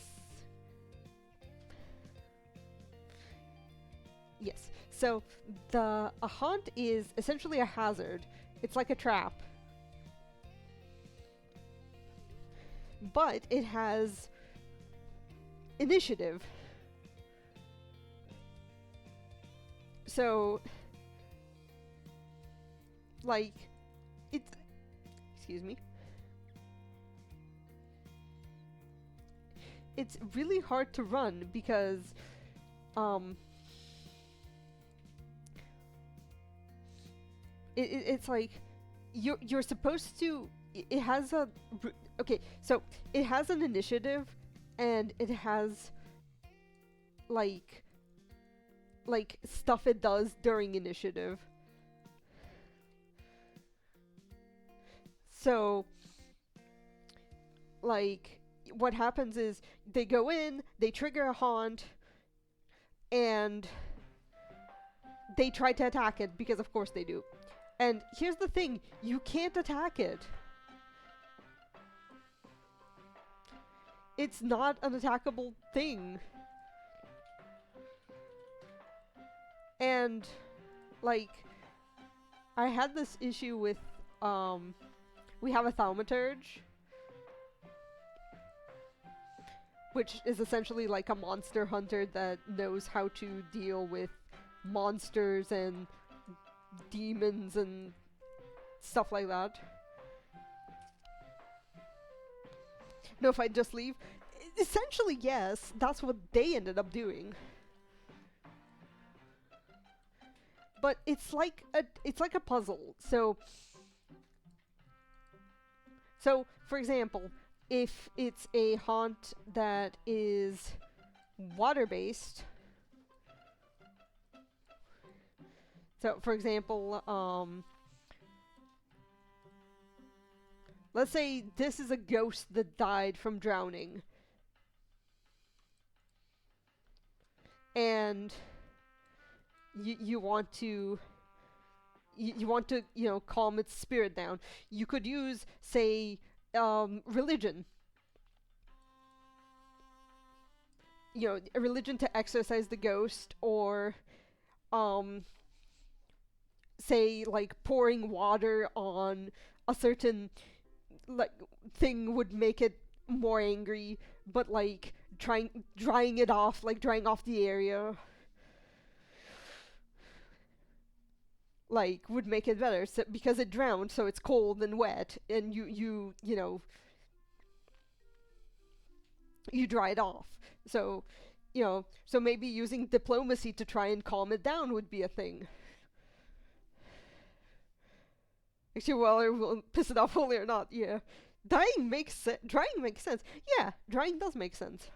Yes. So, a haunt is essentially a hazard. It's like a trap. But it has initiative. So, like, excuse me. It's really hard to run because, it's like, you're supposed to, it has a, okay, so it has an initiative, and it has, like stuff it does during initiative. So, like, what happens is they go in, they trigger a haunt, and they try to attack it, because of course they do. And here's the thing, you can't attack it. It's not an attackable thing. And, like, I had this issue with, we have a thaumaturge, which is essentially like a monster hunter that knows how to deal with monsters and demons and stuff like that. No, if I just leave, Essentially, yes, that's what they ended up doing. But it's like a puzzle. So for example, if it's a haunt that is water-based, so for example, let's say this is a ghost that died from drowning. And you want to calm its spirit down. You could use, say, religion. A religion to exorcise the ghost, or say like pouring water on a certain like thing would make it more angry, but like drying it off, like drying off the area, like would make it better, so, because it drowned, so it's cold and wet, and you dry it off. So so maybe using diplomacy to try and calm it down would be a thing. Actually, well, it will piss it off fully or not. Yeah, drying makes sense. Yeah, drying does make sense.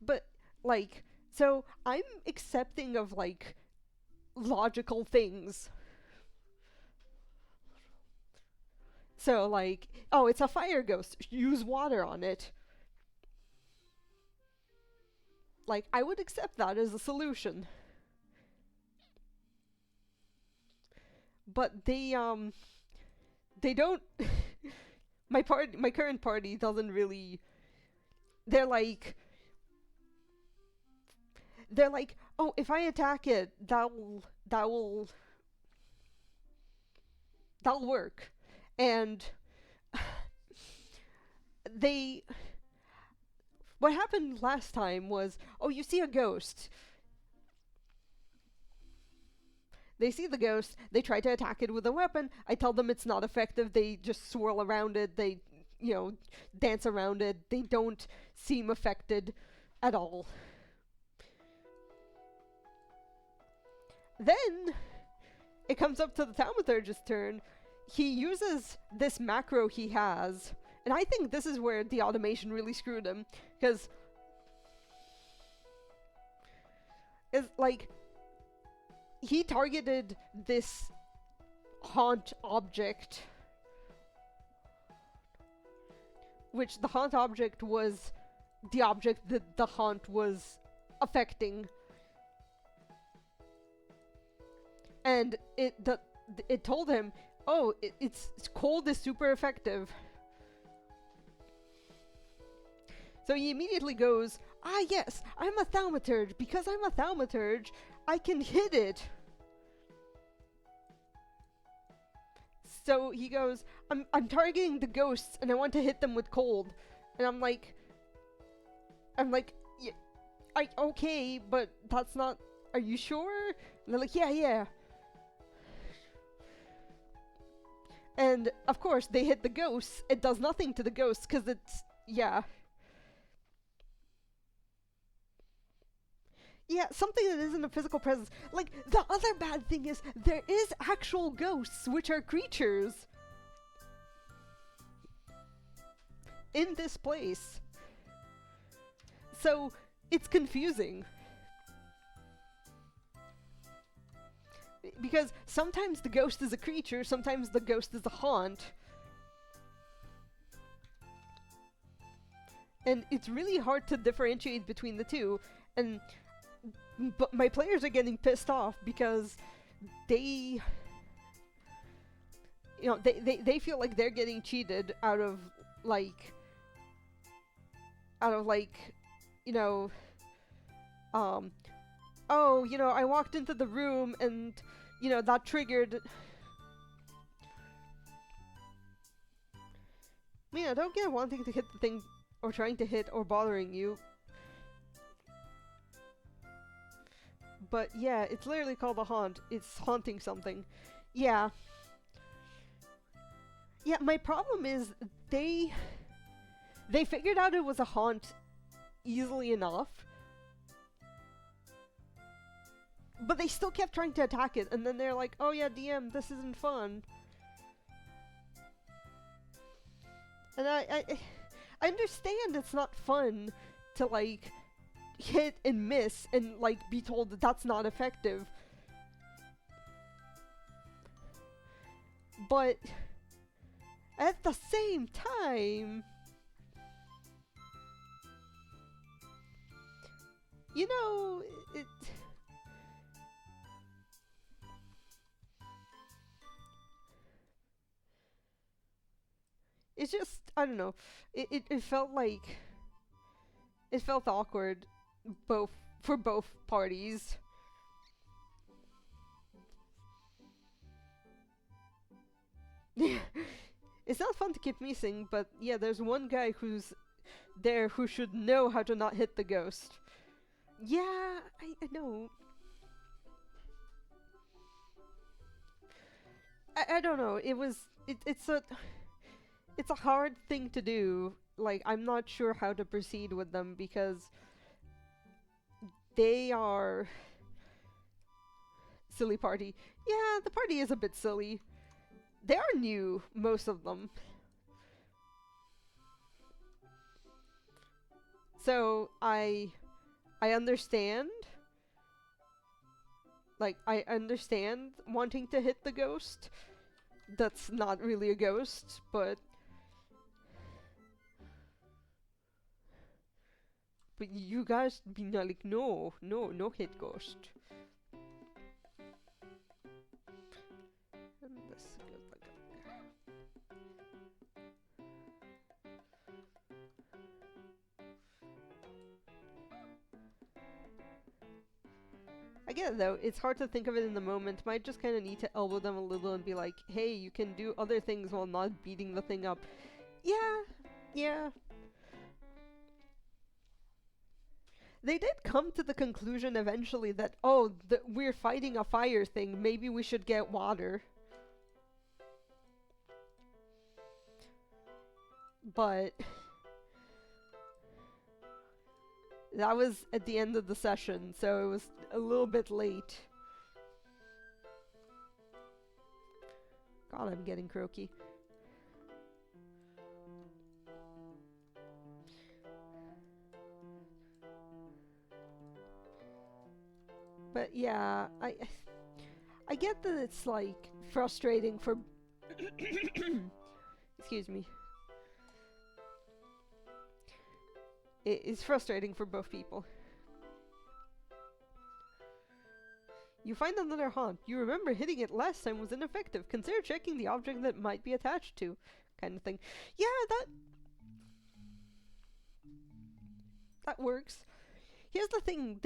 But like, so I'm accepting of like logical things. So like, oh, it's a fire ghost. Use water on it. Like, I would accept that as a solution. But they don't. My current party doesn't really. They're like, oh, if I attack it, that'll work, and they. What happened last time was, oh, you see a ghost. They see the ghost, they try to attack it with a weapon. I tell them it's not effective. They just swirl around it. They, dance around it. They don't seem affected at all. Then it comes up to the thaumaturgist's turn. He uses this macro he has, and I think this is where the automation really screwed him, because it's like he targeted this haunt object, which the haunt object was the object that the haunt was affecting, and it told him, oh, it's cold is super effective. So he immediately goes, ah yes, I'm a thaumaturge. Because I'm a thaumaturge, I can hit it. So he goes, I'm targeting the ghosts and I want to hit them with cold. And I'm like, yeah, okay, but that's not, are you sure? And they're like, yeah. And of course they hit the ghosts. It does nothing to the ghosts because it's, yeah. Yeah, something that isn't a physical presence. Like, the other bad thing is, there is actual ghosts, which are creatures in this place. So, it's confusing. Because sometimes the ghost is a creature, sometimes the ghost is a haunt. And it's really hard to differentiate between the two. And but my players are getting pissed off because they feel like they're getting cheated out of like oh, I walked into the room and that triggered. I don't get wanting to hit the thing or trying to hit or bothering you. But yeah, it's literally called a haunt. It's haunting something. Yeah. Yeah, my problem is they figured out it was a haunt easily enough, but they still kept trying to attack it, and then they're like, oh yeah, DM, this isn't fun. And I understand it's not fun to, like, hit and miss and, like, be told that that's not effective. But at the same time, you know, it's just, I don't know, it felt like, it felt awkward for both parties. It's not fun to keep missing, but yeah, there's one guy who's there who should know how to not hit the ghost. Yeah, I know. I don't know. It's a hard thing to do. Like, I'm not sure how to proceed with them because they are silly party. Yeah, the party is a bit silly. They are new, most of them. So I understand. Like, I understand wanting to hit the ghost. That's not really a ghost, but you guys be like, no hit ghost. And this goes like that. I get it though, it's hard to think of it in the moment. Might just kind of need to elbow them a little and be like, hey, you can do other things while not beating the thing up. Yeah. They did come to the conclusion eventually that, oh, we're fighting a fire thing, maybe we should get water. But that was at the end of the session, so it was a little bit late. God, I'm getting croaky. But yeah, I get that it's, like, frustrating for excuse me. It is frustrating for both people. You find another haunt. You remember hitting it last time was ineffective. Consider checking the object that might be attached to. Kind of thing. Yeah, that works. Here's the thing,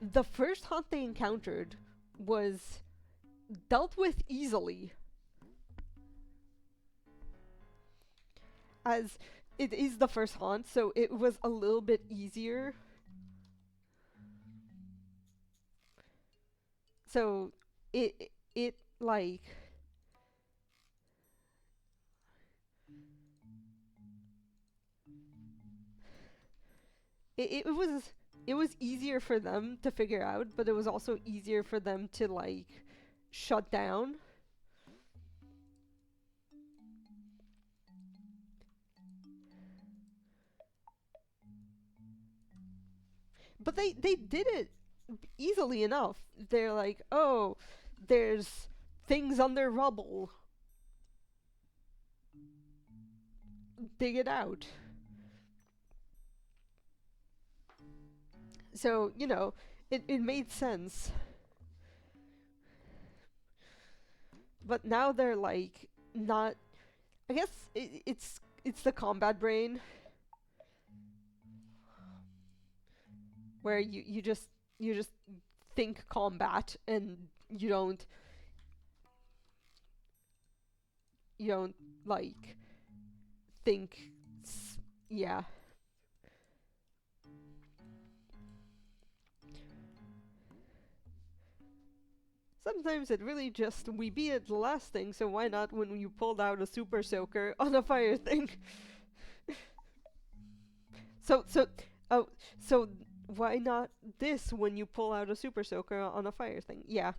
the first haunt they encountered was dealt with easily. As it is the first haunt, so it was a little bit easier. So it like it was easier for them to figure out, but it was also easier for them to, like, shut down. But they did it easily enough. They're like, oh, there's things under rubble. Dig it out. So, you know, it made sense. But now they're, like, not... I guess it's the combat brain. Where you just think combat and you don't like think yeah. Sometimes it really just, we beat it the last thing, so why not when you pulled out a super soaker on a fire thing? so, so, oh, so why not this when you pull out a super soaker on a fire thing? Yeah.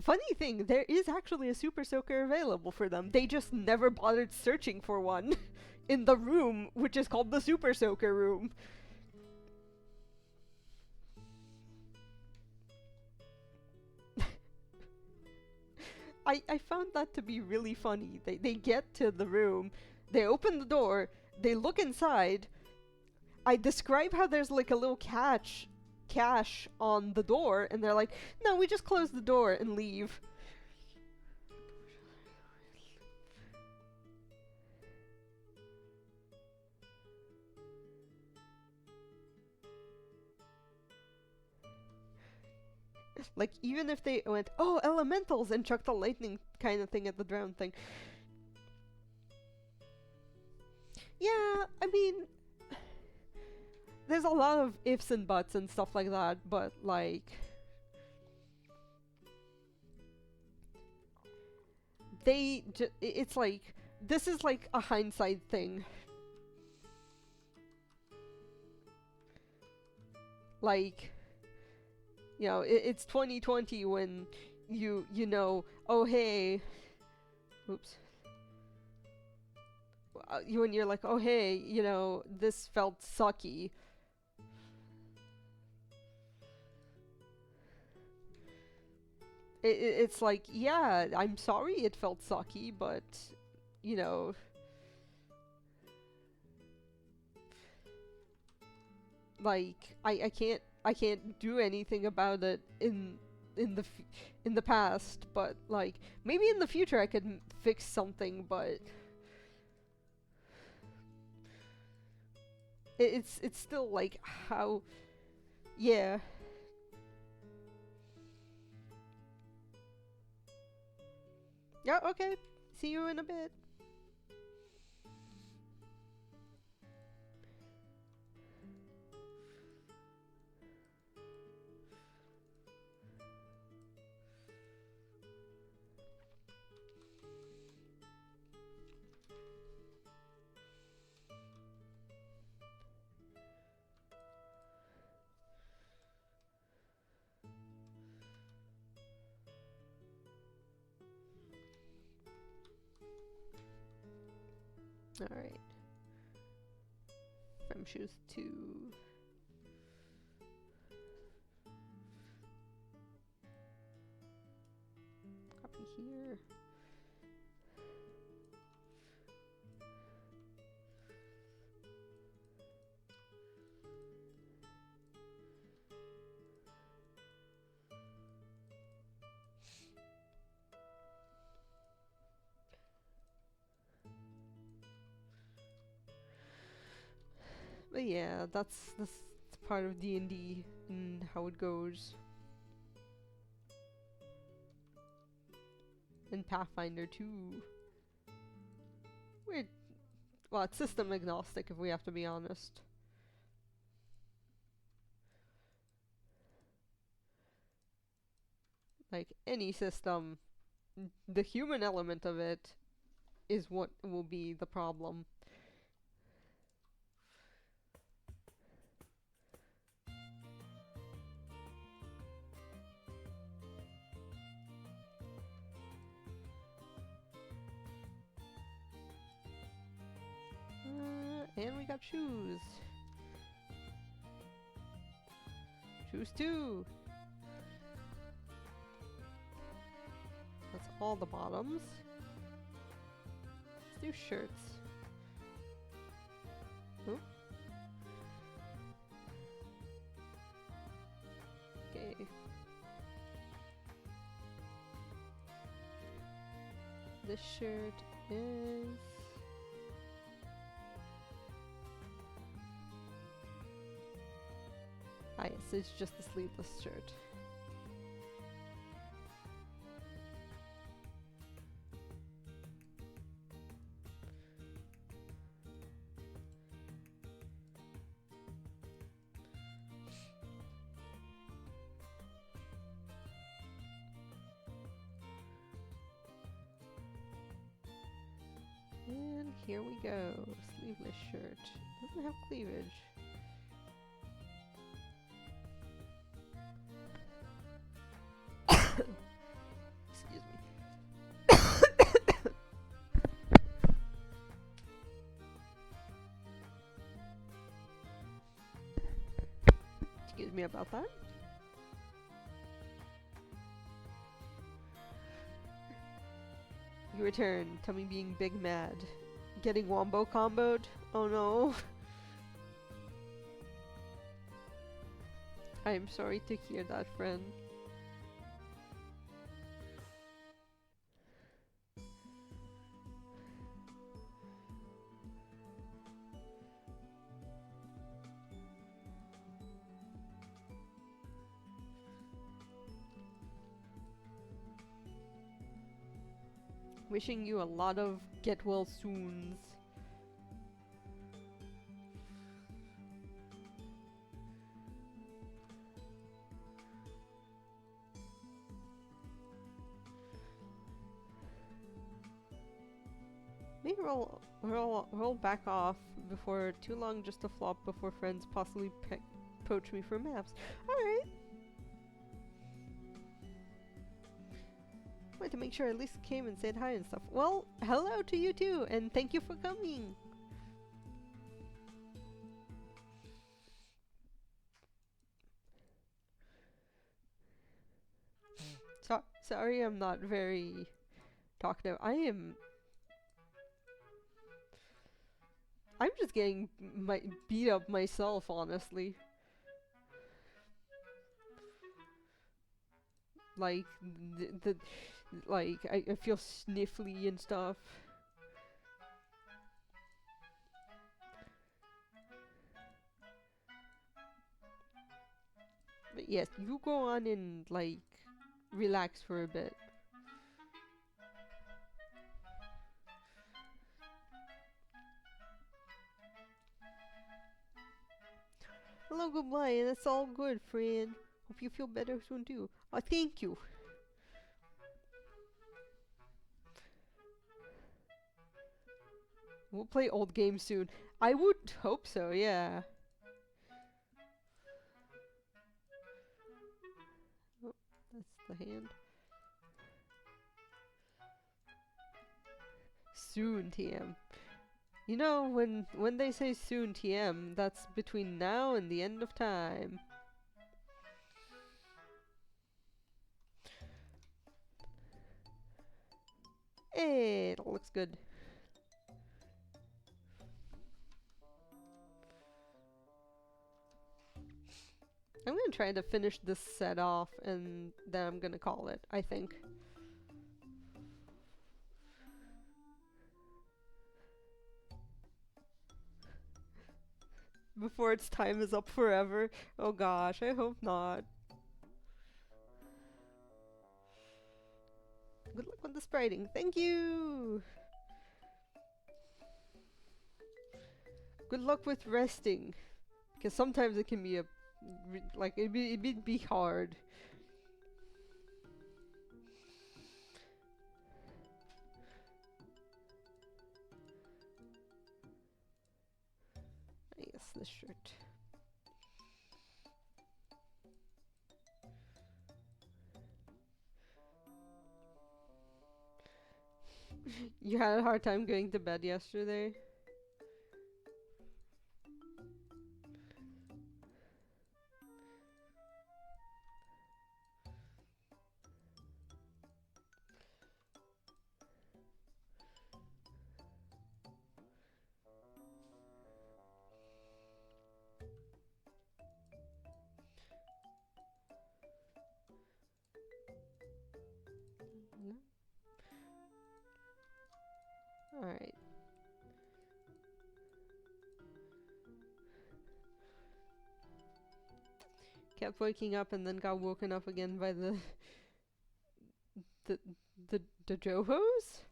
Funny thing, there is actually a super soaker available for them. They just never bothered searching for one in the room, which is called the super soaker room. I found that to be really funny. They get to the room, they open the door, they look inside. I describe how there's like a little cache on the door, and they're like, no, we just close the door and leave. Like, even if they went, oh, elementals, and chucked a lightning kind of thing at the drowned thing. Yeah, I mean, there's a lot of ifs and buts and stuff like that, but like, it's like, this is like a hindsight thing. Like, you know, it's 2020 when you know, oh hey, oops. When you're like, oh hey, you know, this felt sucky. It's like, yeah, I'm sorry it felt sucky, but, you know, like, I can't do anything about it in the past, but like, maybe in the future I could fix something, but it's still like, how, yeah. Yeah, okay. See you in a bit. Alright. From shoes to... copy here. But yeah, that's part of D&D and how it goes. And Pathfinder too. Well, it's system agnostic if we have to be honest. Like, any system, the human element of it is what will be the problem. And we got shoes. Shoes too. That's all the bottoms. Let's do shirts. Oh. Okay. This shirt is... ah yes, it's just a sleeveless shirt. Here we go. Sleeveless shirt. Doesn't have cleavage. Excuse me. Excuse me about that. You return. Tummy being big mad. Getting wombo comboed? Oh no. I am sorry to hear that, friend. Wishing you a lot of get well soons. Maybe roll back off before too long just to flop before friends possibly poach me for maps. Alright. Wanted to make sure I at least came and said hi and stuff. Well, hello to you too, and thank you for coming. Sorry I'm not very talkative. I'm just getting beat up myself, honestly. Like like I feel sniffly and stuff. But yes, you go on and like relax for a bit. Hello, goodbye, and it's all good, friend. Hope you feel better soon too. Oh, thank you. We'll play old games soon. I would hope so, yeah. Oh, that's the hand. Soon, TM. You know, when they say soon, TM, that's between now and the end of time. Hey, it looks good. I'm gonna try to finish this set off and then I'm gonna call it, I think. Before its time is up forever. Oh gosh, I hope not. Good luck with the spriting. Thank you! Good luck with resting. Because sometimes it can be a... like, it'd be hard. Yes, this shirt. You had a hard time going to bed yesterday? No? Alright. Kept waking up and then got woken up again by the... the... the Johos?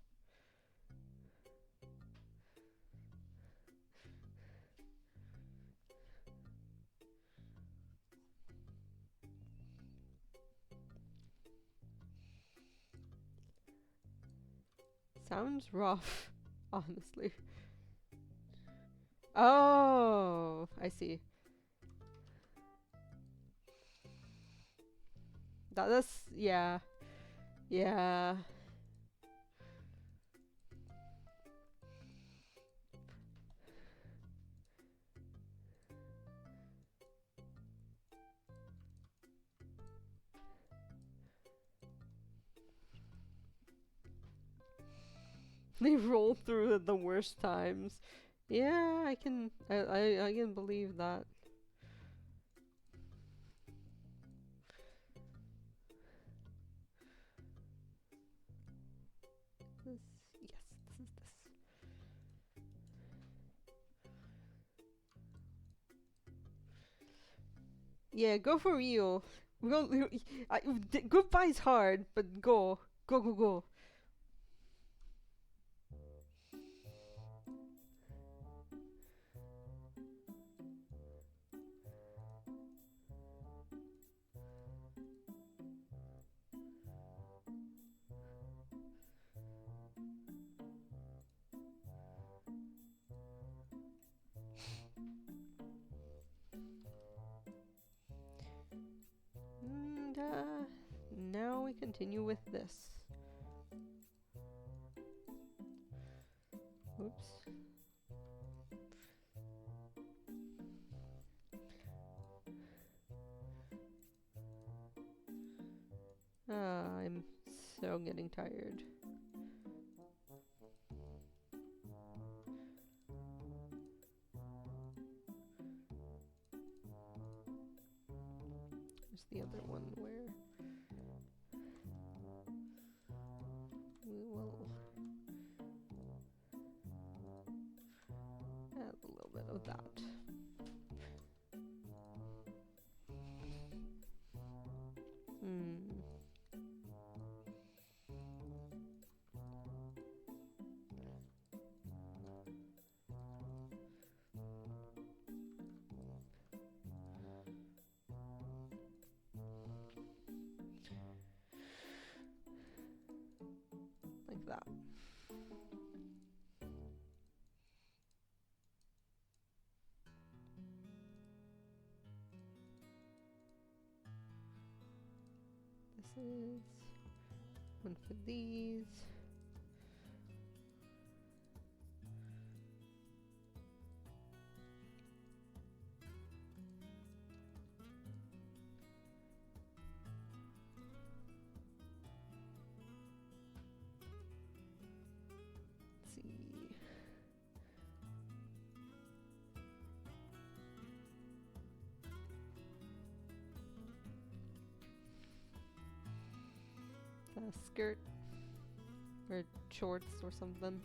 Sounds rough, honestly. Oh, I see. That's yeah, yeah. They roll through at the worst times. Yeah, I can believe that. This, yes, this is this. Yeah, go for real. Go, goodbye's hard, but go, go, go, go. And now we continue with this. Oops. I'm so getting tired. There's the other one where we will add a little bit of that. Hmm. Like that. This is one for these. Let's see. A skirt or shorts or something.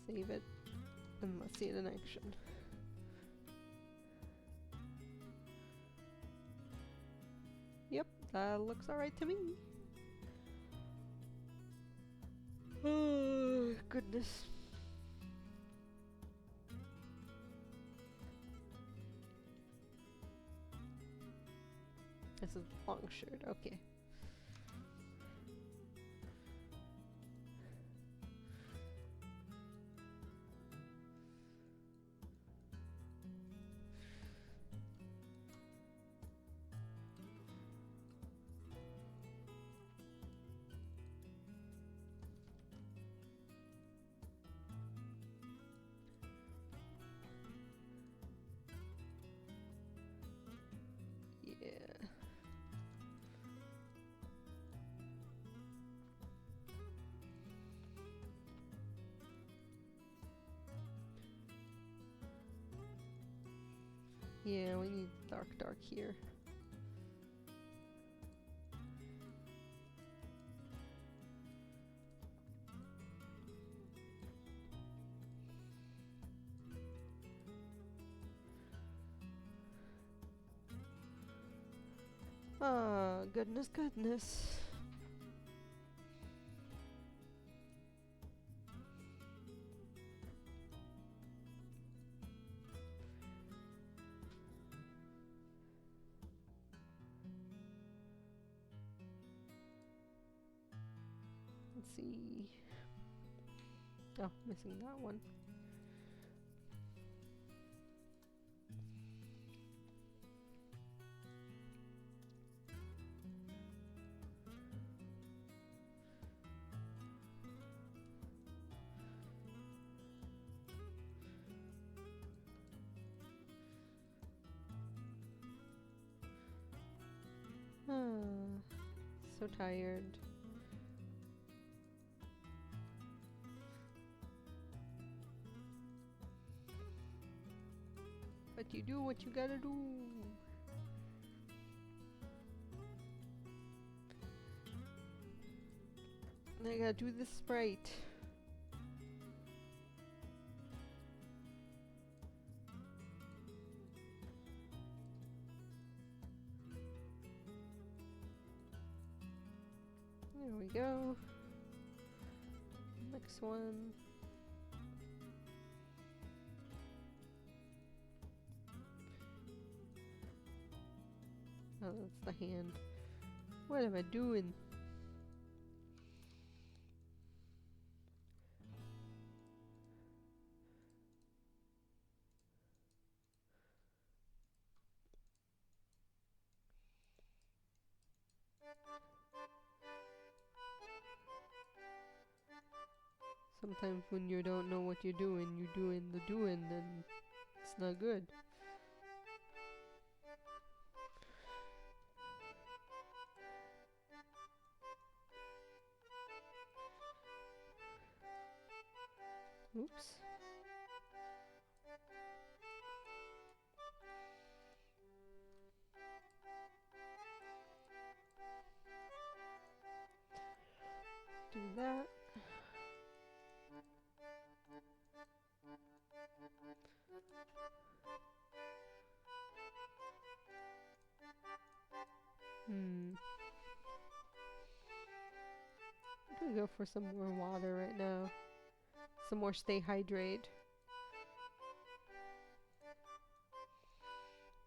Save it and let's see it in action. Yep, that looks alright to me. Oh, goodness. This is a long shirt, okay. Yeah. Yeah, we need dark here. Oh, goodness, goodness. Let's see. Oh, missing that one. So tired. But you do what you gotta do. I gotta do this sprite. There we go. Next one. Oh, that's the hand. What am I doing? Sometimes when you don't know what you're doing the doing, and it's not good. Oops. Do that. I'm gonna go for some more water right now. Some more stay hydrated.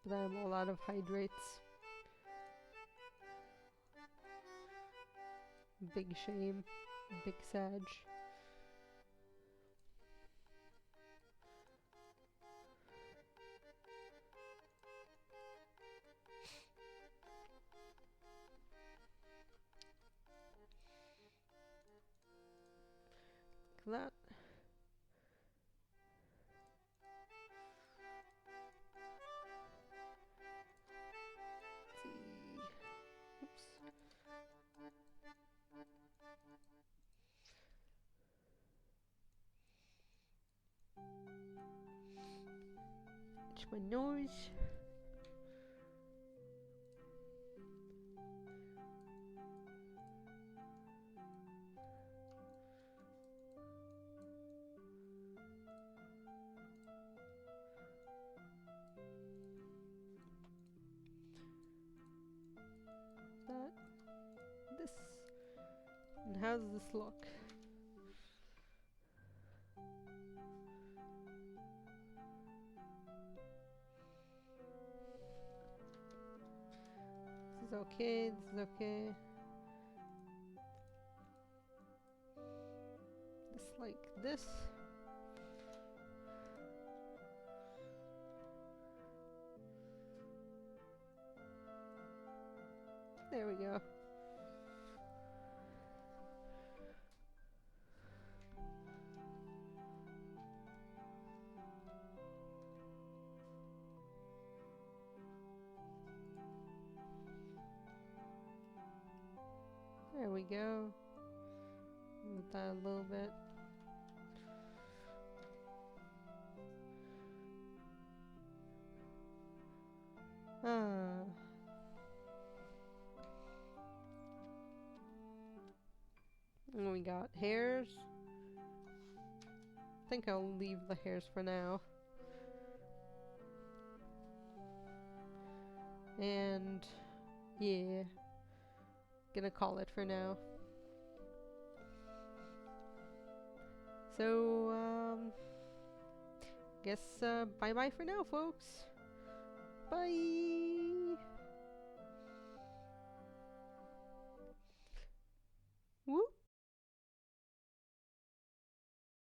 But I have a lot of hydrates. Big shame. Big sag. That. Let's see. Oops. Itch my nose. This. And how does this look? This is okay, this is okay. Just like this. There we go. There we go. Move that a little bit. And we got hairs. I think I'll leave the hairs for now. And yeah, gonna call it for now. So, guess bye bye for now, folks. Bye.